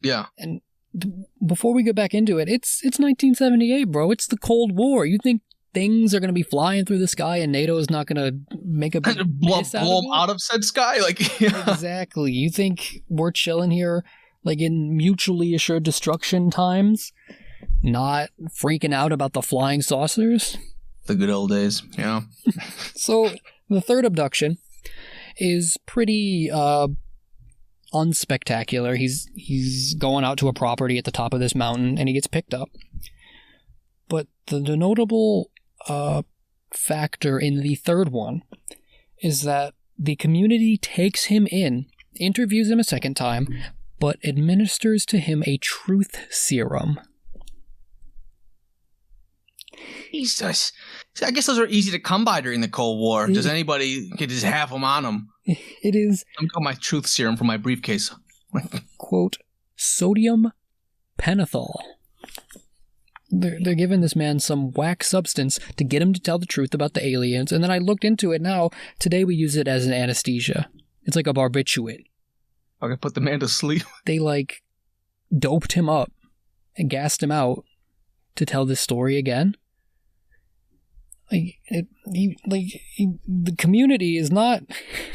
Yeah. And before we get back into it, it's 1978, bro. It's the Cold War. You think things are going to be flying through the sky and NATO is not going to make a big blow them out of said sky? Like, yeah. Exactly. You think we're chilling here like in mutually assured destruction times, not freaking out about the flying saucers? The good old days, yeah. So the third abduction is pretty unspectacular. He's going out to a property at the top of this mountain and he gets picked up. But the notable factor in the third one is that the community takes him in, interviews him a second time, but administers to him a truth serum. Jesus. I guess those are easy to come by during the Cold War. Does anybody could just have them on them? It is. I'm got my truth serum from my briefcase. Quote, sodium pentothal. They're giving this man some whack substance to get him to tell the truth about the aliens, and then I looked into it now. Today we use it as an anesthesia. It's like a barbiturate. Okay, put the man to sleep. They like doped him up and gassed him out to tell this story again. The community is not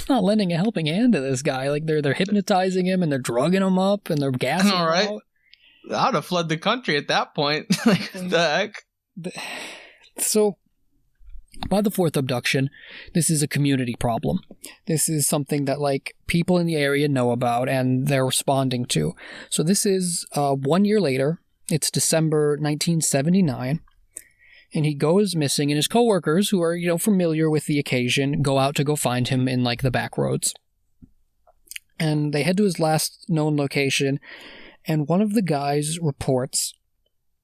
lending a helping hand to this guy. Like they're hypnotizing him and they're drugging him up and they're gassing him out. I would have fled the country at that point. Like, the heck? So, by the fourth abduction, this is a community problem. This is something that, like, people in the area know about and they're responding to. So this is 1 year later. It's December 1979. And he goes missing, and his coworkers, who are, familiar with the occasion, go out to go find him in, like, the back roads. And they head to his last known location, and one of the guys reports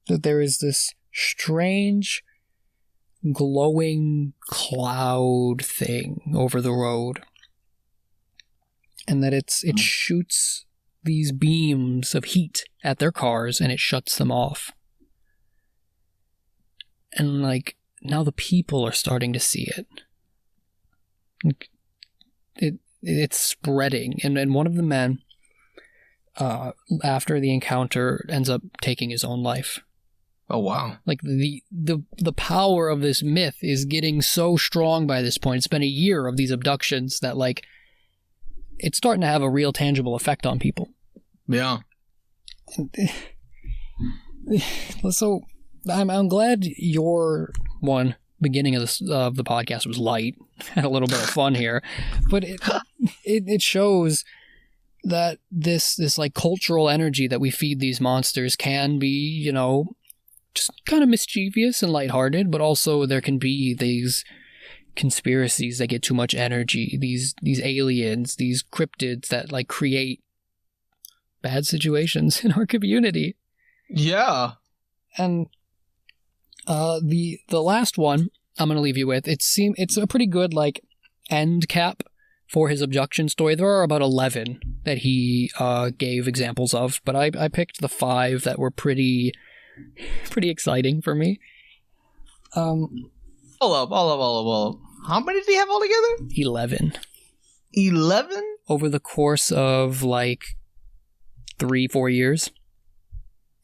that there is this strange, glowing cloud thing over the road. And that it shoots these beams of heat at their cars, and it shuts them off. And, like, now the people are starting to see it. It's spreading. And one of the men, after the encounter, ends up taking his own life. Oh, wow. Like, the power of this myth is getting so strong by this point. It's been a year of these abductions that, like, it's starting to have a real tangible effect on people. Yeah. So, I'm glad your beginning of the podcast was light. Had a little bit of fun here. But it shows that this like cultural energy that we feed these monsters can be, just kind of mischievous and lighthearted, but also there can be these conspiracies that get too much energy, these aliens, these cryptids that like create bad situations in our community. Yeah. And the last one I'm going to leave you with, it's a pretty good like end cap for his abduction story. There are about 11 that he gave examples of, but I picked the 5 that were pretty exciting for me. Hold up. How many did he have altogether? 11. 11? Over the course of like 3-4 years.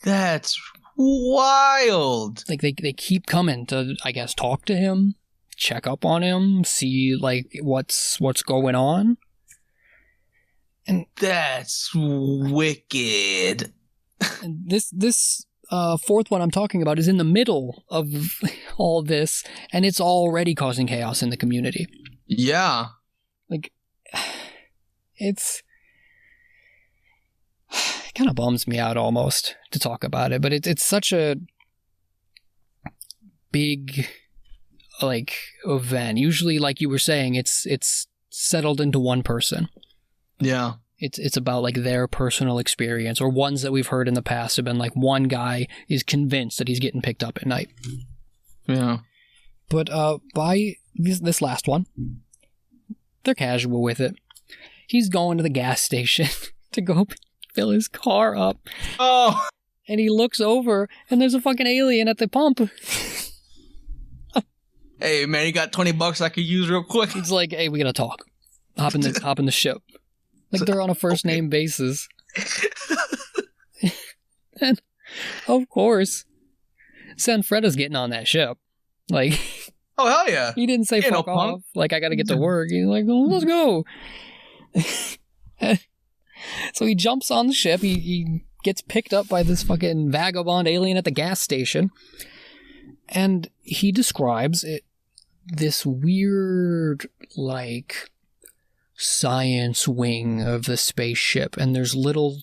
That's wild. Like they keep coming to, I guess, talk to him, check up on him, see like what's going on. And that's wicked. And this fourth one I'm talking about is in the middle of all this, and it's already causing chaos in the community. Yeah. Like, it kind of bums me out almost to talk about it, but it's such a big, like, event. Usually, like you were saying, it's settled into one person. Yeah. It's about like their personal experience, or ones that we've heard in the past have been like one guy is convinced that he's getting picked up at night. Yeah. But by this last one, they're casual with it. He's going to the gas station to go fill his car up. Oh. And he looks over and there's a fucking alien at the pump. Hey man, you got $20 I could use real quick. He's like, hey, we gotta talk. Hop in the ship. Like they're on a first name basis. And of course, Zanfretta's getting on that ship. Like, oh hell yeah. He didn't say fuck off. Punk. Like, I gotta get to work. He's like, oh, let's go. So he jumps on the ship. He gets picked up by this fucking vagabond alien at the gas station. And he describes this weird, like, science wing of the spaceship, and there's little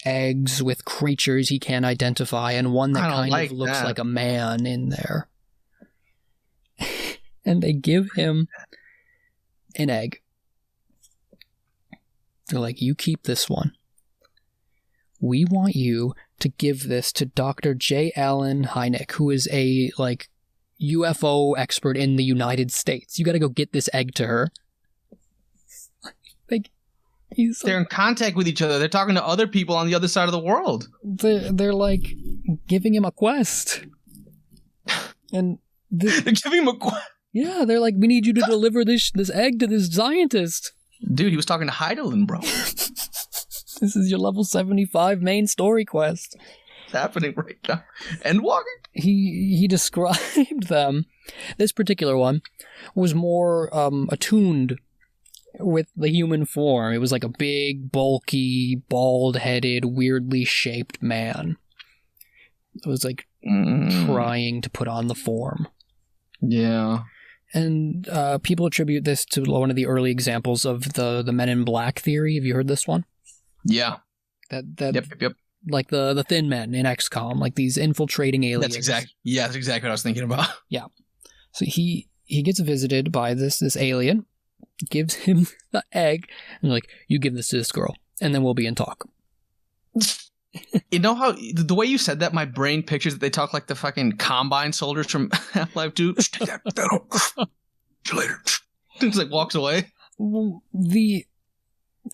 eggs with creatures he can't identify, and one that kind of looks like a man in there. And they give him an egg. They're like, you keep this one. We want you to give this to Dr. J. Allen Hynek, who is a, like, UFO expert in the United States. You gotta go get this egg to her. Like, they're in contact with each other. They're talking to other people on the other side of the world. They're like giving him a quest. And they're giving him a quest. Yeah, they're like, we need you to deliver this egg to this scientist. Dude, he was talking to Heidelin, bro. This is your level 75 main story quest. It's happening right now. And walking. He described them. This particular one was more attuned with the human form. It was like a big, bulky, bald-headed, weirdly shaped man. It was like trying to put on the form. Yeah. And people attribute this to one of the early examples of the Men in Black theory. Have you heard this one? Yeah. Yep. Like the Thin Men in XCOM, like these infiltrating aliens. That's exactly what I was thinking about. Yeah. So he gets visited by this alien, gives him the egg, and like, you give this to this girl, and then we'll be in talk. You know how the way you said that, my brain pictures that they talk like the fucking Combine soldiers from Half-Life 2. Take that. See you later. Just like walks away.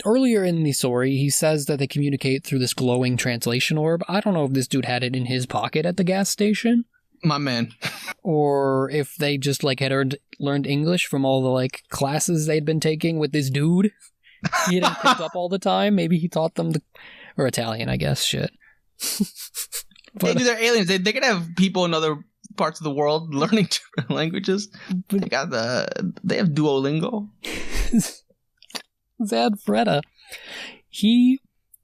Earlier in the story, he says that they communicate through this glowing translation orb. I don't know if this dude had it in his pocket at the gas station. My man. Or if they just like had learned English from all the like classes they'd been taking with this dude. He hadn't picked up all the time. Maybe he taught them or Italian, I guess. Shit. But, they're aliens. They could have people in other parts of the world learning different languages. They have Duolingo. Zanfretta. He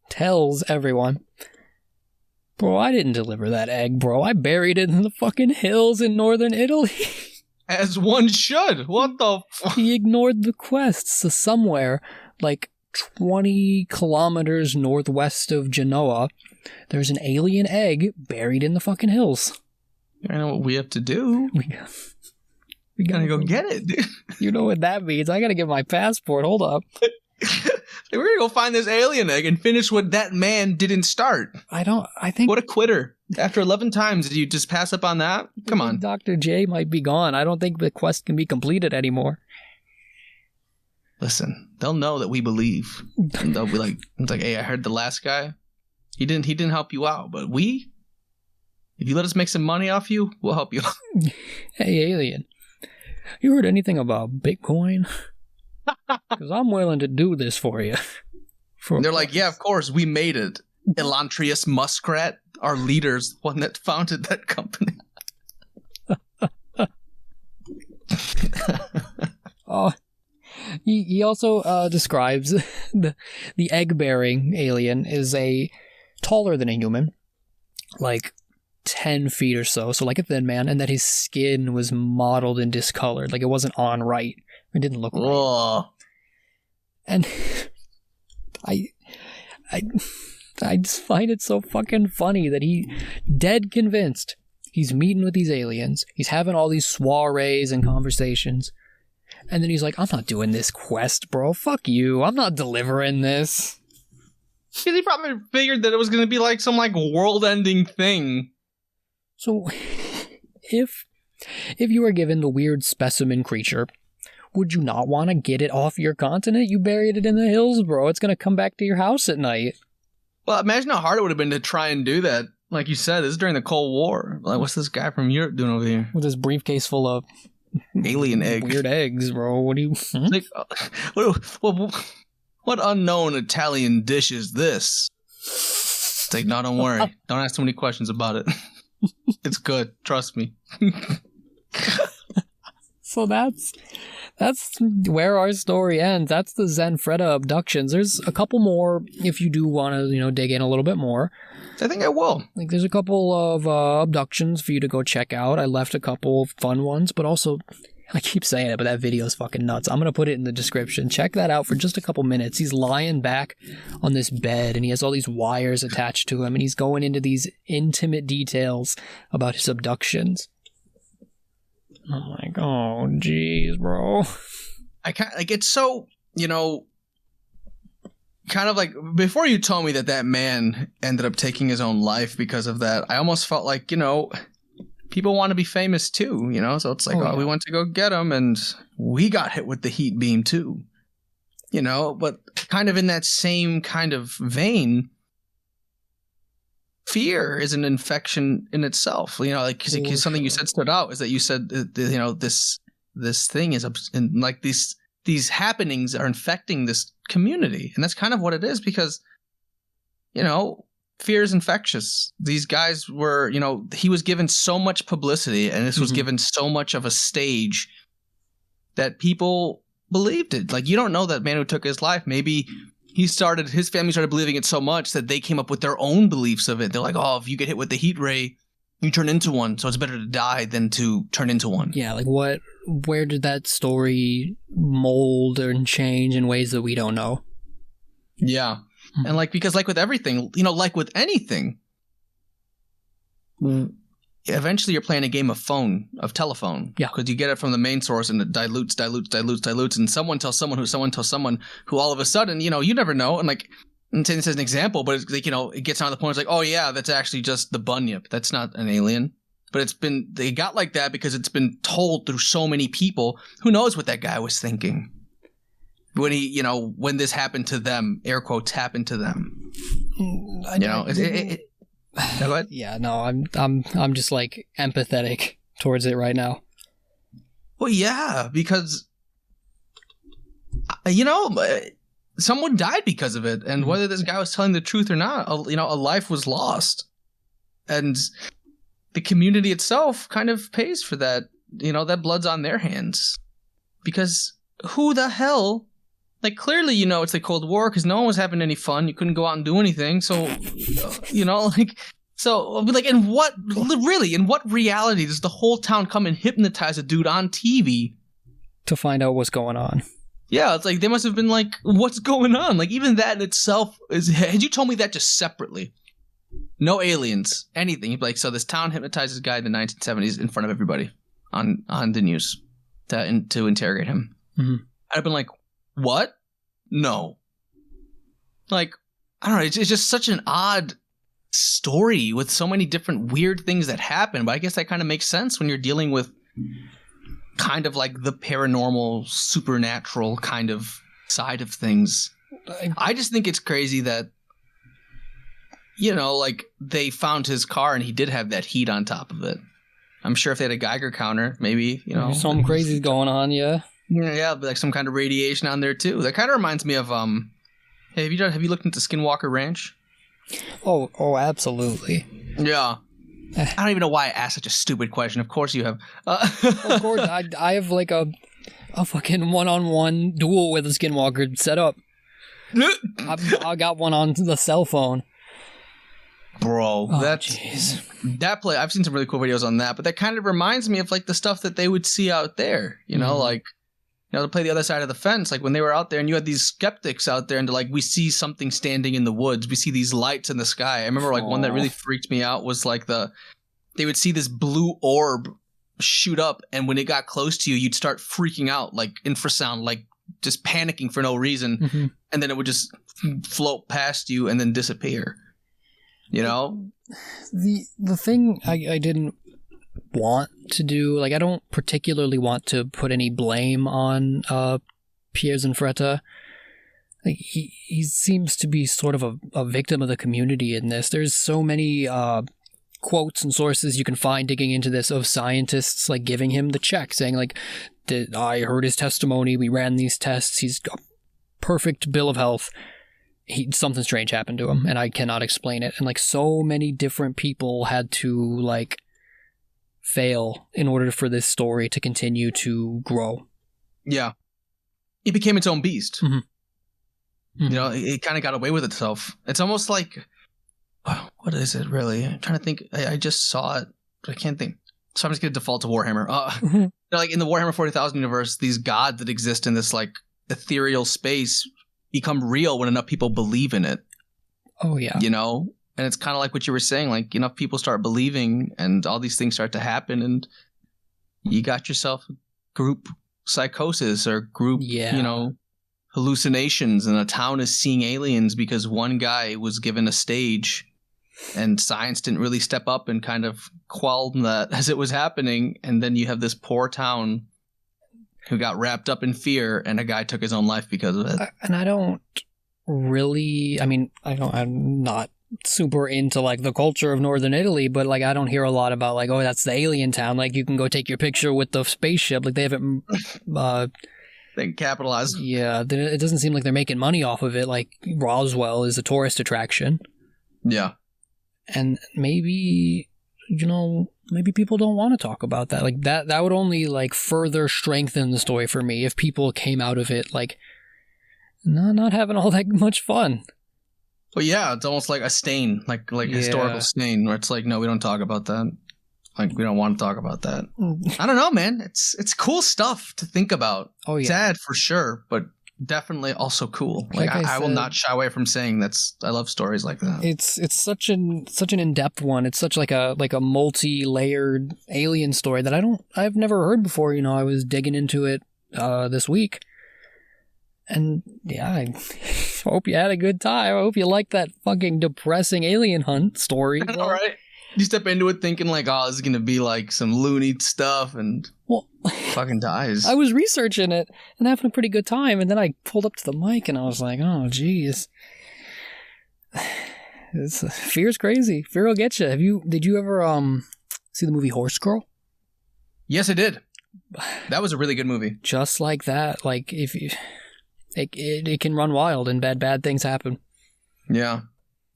tells everyone, bro, I didn't deliver that egg, bro. I buried it in the fucking hills in northern Italy. As one should. What the fuck? He ignored the quest. So somewhere, like 20 kilometers northwest of Genoa, there's an alien egg buried in the fucking hills. I know what we have to do. We gotta go get it, dude. You know what that means. I gotta get my passport. Hold up. We're gonna go find this alien egg and finish what that man didn't start. I think... What a quitter. After 11 times, did you just pass up on that? Come on. Dr. J might be gone. I don't think the quest can be completed anymore. Listen, they'll know that we believe. And they'll be like, it's like, hey, I heard the last guy. He didn't help you out, but if you let us make some money off you, we'll help you. Hey, alien. You heard anything about Bitcoin? Because I'm willing to do this for you. They're like, yeah, of course, we made it. Elantrius Muskrat, our leader's one that founded that company. Oh, he also describes the egg-bearing alien is taller than a human, like 10 feet or so like a thin man, and that his skin was mottled and discolored, like it wasn't on right. It didn't look right. And I just find it so fucking funny that he dead convinced he's meeting with these aliens. He's having all these soirees and conversations. And then he's like, I'm not doing this quest, bro. Fuck you. I'm not delivering this. Because he probably figured that it was going to be like some like world-ending thing. So, if you were given the weird specimen creature, would you not want to get it off your continent? You buried it in the hills, bro. It's going to come back to your house at night. Well, imagine how hard it would have been to try and do that. Like you said, this is during the Cold War. Like, what's this guy from Europe doing over here? With his briefcase full of alien eggs. Weird eggs, bro. What do you... Like, what unknown Italian dish is this? It's like, no, don't worry. Don't ask too many questions about it. It's good. Trust me. So that's where our story ends. That's the Zanfretta abductions. There's a couple more if you do want to, dig in a little bit more. I think I will. Like, there's a couple of abductions for you to go check out. I left a couple of fun ones, but also, I keep saying it, but that video is fucking nuts. I'm going to put it in the description. Check that out for just a couple minutes. He's lying back on this bed, and he has all these wires attached to him, and he's going into these intimate details about his abductions. I'm like, oh, jeez, bro. I can't, like, it's so, kind of like, before you told me that man ended up taking his own life because of that, I almost felt like, people want to be famous too, so it's like, we went to go get him and we got hit with the heat beam too, but kind of in that same kind of vein, fear is an infection in itself, because something you said stood out is that you said, this thing is, like these happenings are infecting this community. And that's kind of what it is, because fear is infectious. These guys were, he was given so much publicity, and this was given so much of a stage that people believed it. Like, you don't know that man who took his life. Maybe his family started believing it so much that they came up with their own beliefs of it. They're like, oh, if you get hit with the heat ray, you turn into one. So it's better to die than to turn into one. Yeah, like where did that story mold and change in ways that we don't know? Yeah. And because with everything, like with anything, eventually you're playing a game of telephone. Yeah. Because you get it from the main source and it dilutes. And someone tells someone who all of a sudden, you never know. And I'm saying this as an example, but it's like, it gets on the point. It's like, oh yeah, that's actually just the Bunyip. That's not an alien. But they got like that because it's been told through so many people. Who knows what that guy was thinking when he, when this happened to them, air quotes, happened to them. Go ahead. Yeah, no, I'm just like empathetic towards it right now. Well, yeah, because someone died because of it, and whether this guy was telling the truth or not, a life was lost, and the community itself kind of pays for that. That blood's on their hands, because who the hell? Clearly, it's the Cold War, because no one was having any fun. You couldn't go out and do anything. So, in what reality does the whole town come and hypnotize a dude on TV? To find out what's going on. Yeah, it's like, they must have been like, what's going on? Even that in itself had you told me that just separately, no aliens, anything, you'd be like, so this town hypnotizes a guy in the 1970s in front of everybody on the news to interrogate him. Mm-hmm. I'd have been like, what? No. I don't know. It's just such an odd story with so many different weird things that happen. But I guess that kind of makes sense when you're dealing with kind of like the paranormal, supernatural kind of side of things. I just think it's crazy that, they found his car and he did have that heat on top of it. I'm sure if they had a Geiger counter, maybe, something crazy's going on, yeah. Yeah, but some kind of radiation on there too. That kind of reminds me of hey, have you looked into Skinwalker Ranch? Oh, absolutely. Yeah. I don't even know why I asked such a stupid question. Of course you have. Of course, I have a fucking one-on-one duel with a Skinwalker set up. I got one on the cell phone. Bro, jeez. That play. I've seen some really cool videos on that, but that kind of reminds me of the stuff that they would see out there. To play the other side of the fence, when they were out there and you had these skeptics out there and we see something standing in the woods. We see these lights in the sky. I remember one that really freaked me out was they would see this blue orb shoot up, and when it got close to you, you'd start freaking out, infrasound, just panicking for no reason. Mm-hmm. And then it would just float past you and then disappear. The thing I didn't want to do, I don't particularly want to put any blame on Pierre Zanfretta. He seems to be sort of a victim of the community in this. There's so many quotes and sources you can find digging into this of scientists giving him the check, saying I heard his testimony, we ran these tests, he's got perfect bill of health. Something strange happened to him, and I cannot explain it. And so many different people had to fail in order for this story to continue to grow. Yeah, it became its own beast. Mm-hmm. Mm-hmm. It kind of got away with itself. It's almost like, what is it really? I'm trying to think. I just saw it, but I can't think. So I'm just gonna default to Warhammer. Mm-hmm. In the Warhammer 40,000 universe, these gods that exist in this ethereal space become real when enough people believe in it. Oh yeah. And it's kind of like what you were saying, enough people start believing and all these things start to happen, and you got yourself group psychosis or group, hallucinations, and a town is seeing aliens because one guy was given a stage and science didn't really step up and kind of quell that as it was happening. And then you have this poor town who got wrapped up in fear, and a guy took his own life because of it. And I don't really, I'm not super into the culture of Northern Italy, but I don't hear a lot about oh, that's the alien town. You can go take your picture with the spaceship. They haven't they capitalized. Yeah, it doesn't seem like they're making money off of it. Roswell is a tourist attraction. Yeah. And maybe, maybe people don't want to talk about that. Like that would only like further strengthen the story for me if people came out of it like not having all that much fun. Well, yeah, it's almost like a stain, like historical stain, where it's like, no, we don't talk about that. Like, we don't want to talk about that. I don't know, man. It's cool stuff to think about. Oh, yeah. Sad for sure, but definitely also cool. Like I will not shy away from saying I love stories like that. It's such an in-depth one. It's such like a multi-layered alien story that I've never heard before. I was digging into it this week. And yeah, I hope you had a good time. I hope you liked that fucking depressing alien hunt story. All right. You step into it thinking like, oh, this is going to be like some loony stuff and fucking dies. I was researching it and having a pretty good time. And then I pulled up to the mic and I was like, oh, geez. Fear's crazy. Fear will get you. Did you ever see the movie Horse Girl? Yes, I did. That was a really good movie. Just like that. Like if you... It can run wild and bad things happen. Yeah.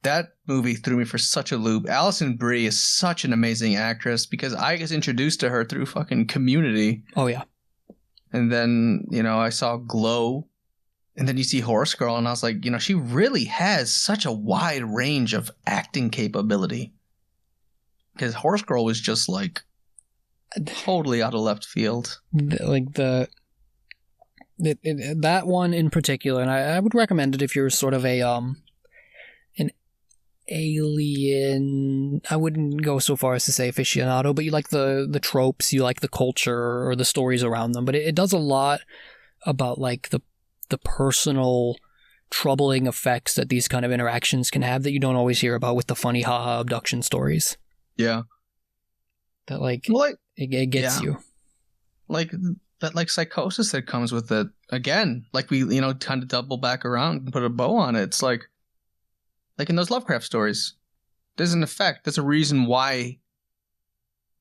That movie threw me for such a loop. Alison Brie is such an amazing actress because I was introduced to her through fucking Community. Oh, yeah. And then, I saw Glow. And then you see Horse Girl and I was like, she really has such a wide range of acting capability. Because Horse Girl was just like totally out of left field. That one in particular, and I would recommend it if you're sort of an alien. I wouldn't go so far as to say aficionado, but you like the tropes, you like the culture or the stories around them. But it does a lot about like the personal troubling effects that these kind of interactions can have that you don't always hear about with the funny haha abduction stories. Yeah, that it gets you. Like that psychosis that comes with it. Again, like we, kind of double back around and put a bow on it. It's like in those Lovecraft stories, there's an effect. There's a reason why,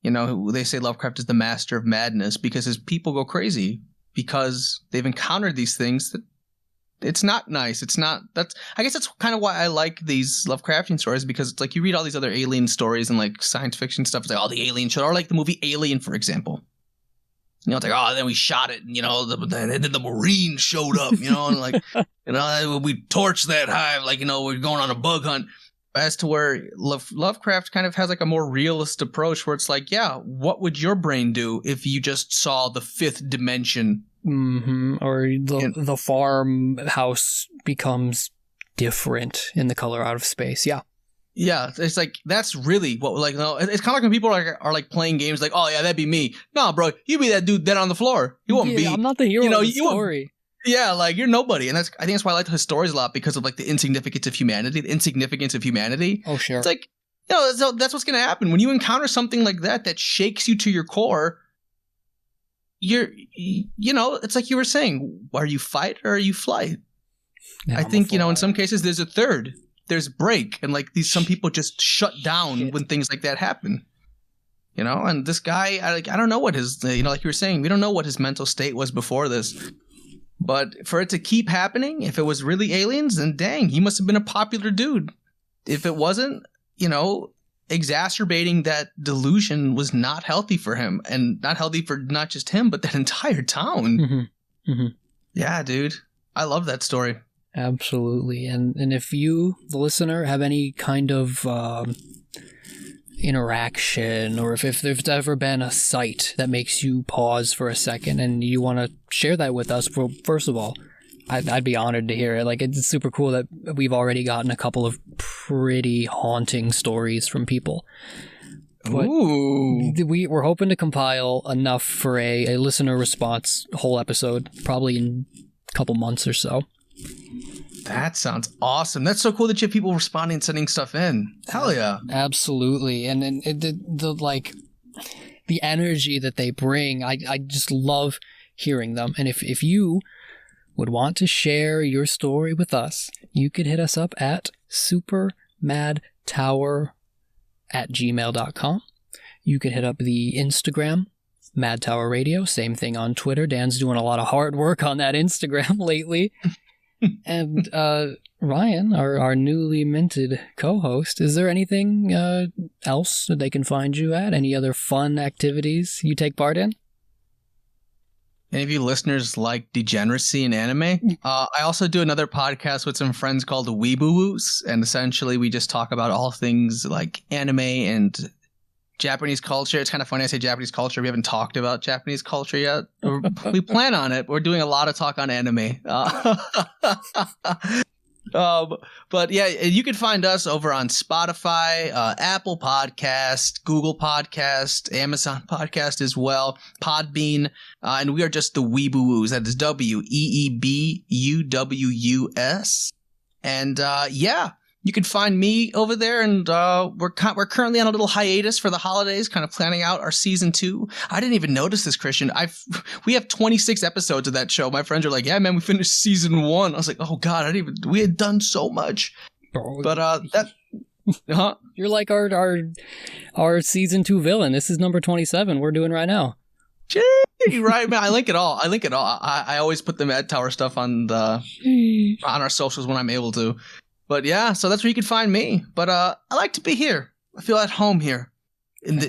they say Lovecraft is the master of madness because his people go crazy because they've encountered these things that it's not nice. I guess that's kind of why I like these Lovecraftian stories because it's like you read all these other alien stories and like science fiction stuff. It's like, the alien show, or like the movie Alien, for example. It's like, then we shot it, and, then the Marines showed up, and like, we torched that hive, like, we're going on a bug hunt. As to where Lovecraft kind of has like a more realist approach where it's like, yeah, what would your brain do if you just saw the fifth dimension? Mm-hmm. Or the farmhouse becomes different in the color out of space. Yeah. Yeah, it's like that's really what it's kind of like when people are like playing games like, oh yeah, that'd be me. No, bro, you be that dude dead on the floor. You won't be. I'm not the hero of the story. Yeah, like you're nobody, and I think that's why I like his stories a lot because of like the insignificance of humanity. Oh sure. It's like so that's what's gonna happen when you encounter something like that shakes you to your core. It's like you were saying, are you fight or are you flight? Yeah, I think in some cases there's a third. There's break, and like some people just shut down when things like that happen. And this guy, I don't know what his, like you were saying, we don't know what his mental state was before this. But for it to keep happening, if it was really aliens, then dang, he must have been a popular dude. If it wasn't, exacerbating that delusion was not healthy for him, and not healthy for not just him, but that entire town. Mm-hmm. Mm-hmm. Yeah, dude. I love that story. Absolutely. And if you, the listener, have any kind of interaction, or if there's ever been a sight that makes you pause for a second and you want to share that with us, well, first of all, I'd be honored to hear it. Like, it's super cool that we've already gotten a couple of pretty haunting stories from people. But ooh. We're hoping to compile enough for a listener response whole episode, probably in a couple months or so. That sounds awesome. That's so cool that you have people responding and sending stuff in. Hell yeah. Absolutely. And the energy that they bring, I just love hearing them. And if you would want to share your story with us, you could hit us up at supermadtower@gmail.com. You could hit up the Instagram, Mad Tower Radio. Same thing on Twitter. Dan's doing a lot of hard work on that Instagram lately. And Ryan, our newly minted co-host, is there anything else that they can find you at? Any other fun activities you take part in? Any of you listeners like degeneracy in anime? I also do another podcast with some friends called Weeboo-Woos, and essentially we just talk about all things like anime and Japanese culture. It's kind of funny I say Japanese culture. We haven't talked about Japanese culture yet. We plan on it. We're doing a lot of talk on anime. But yeah, you can find us over on Spotify, Apple Podcast, Google Podcast, Amazon Podcast as well, Podbean, and we are just the Weeboo-Woos. That is WEEBUWUS. And yeah, you can find me over there, and we're currently on a little hiatus for the holidays, kind of planning out our season 2. I didn't even notice this, Christian. We have 26 episodes of that show. My friends are like, "Yeah, man, we finished season 1." I was like, "Oh God, we had done so much." But You're like our season 2 villain. This is number 27. We're doing right now. Right, man. I link it all. I always put the Mad Tower stuff on our socials when I'm able to. But yeah, so that's where you can find me. But I like to be here. I feel at home here in the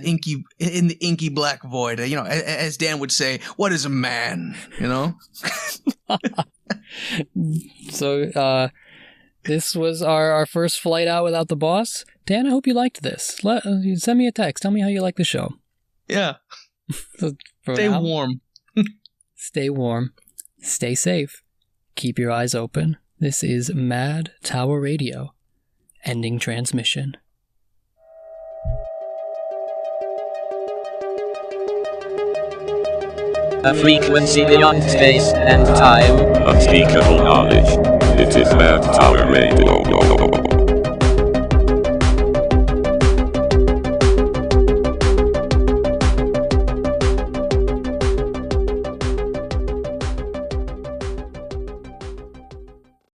inky black void. You know, as Dan would say, "What is a man?" You know. So this was our first flight out without the boss. Dan, I hope you liked this. Send me a text. Tell me how you like the show. Yeah. So Stay warm. Stay warm. Stay safe. Keep your eyes open. This is Mad Tower Radio, ending transmission. A frequency beyond space and time. Unspeakable knowledge. It is Mad Tower Radio.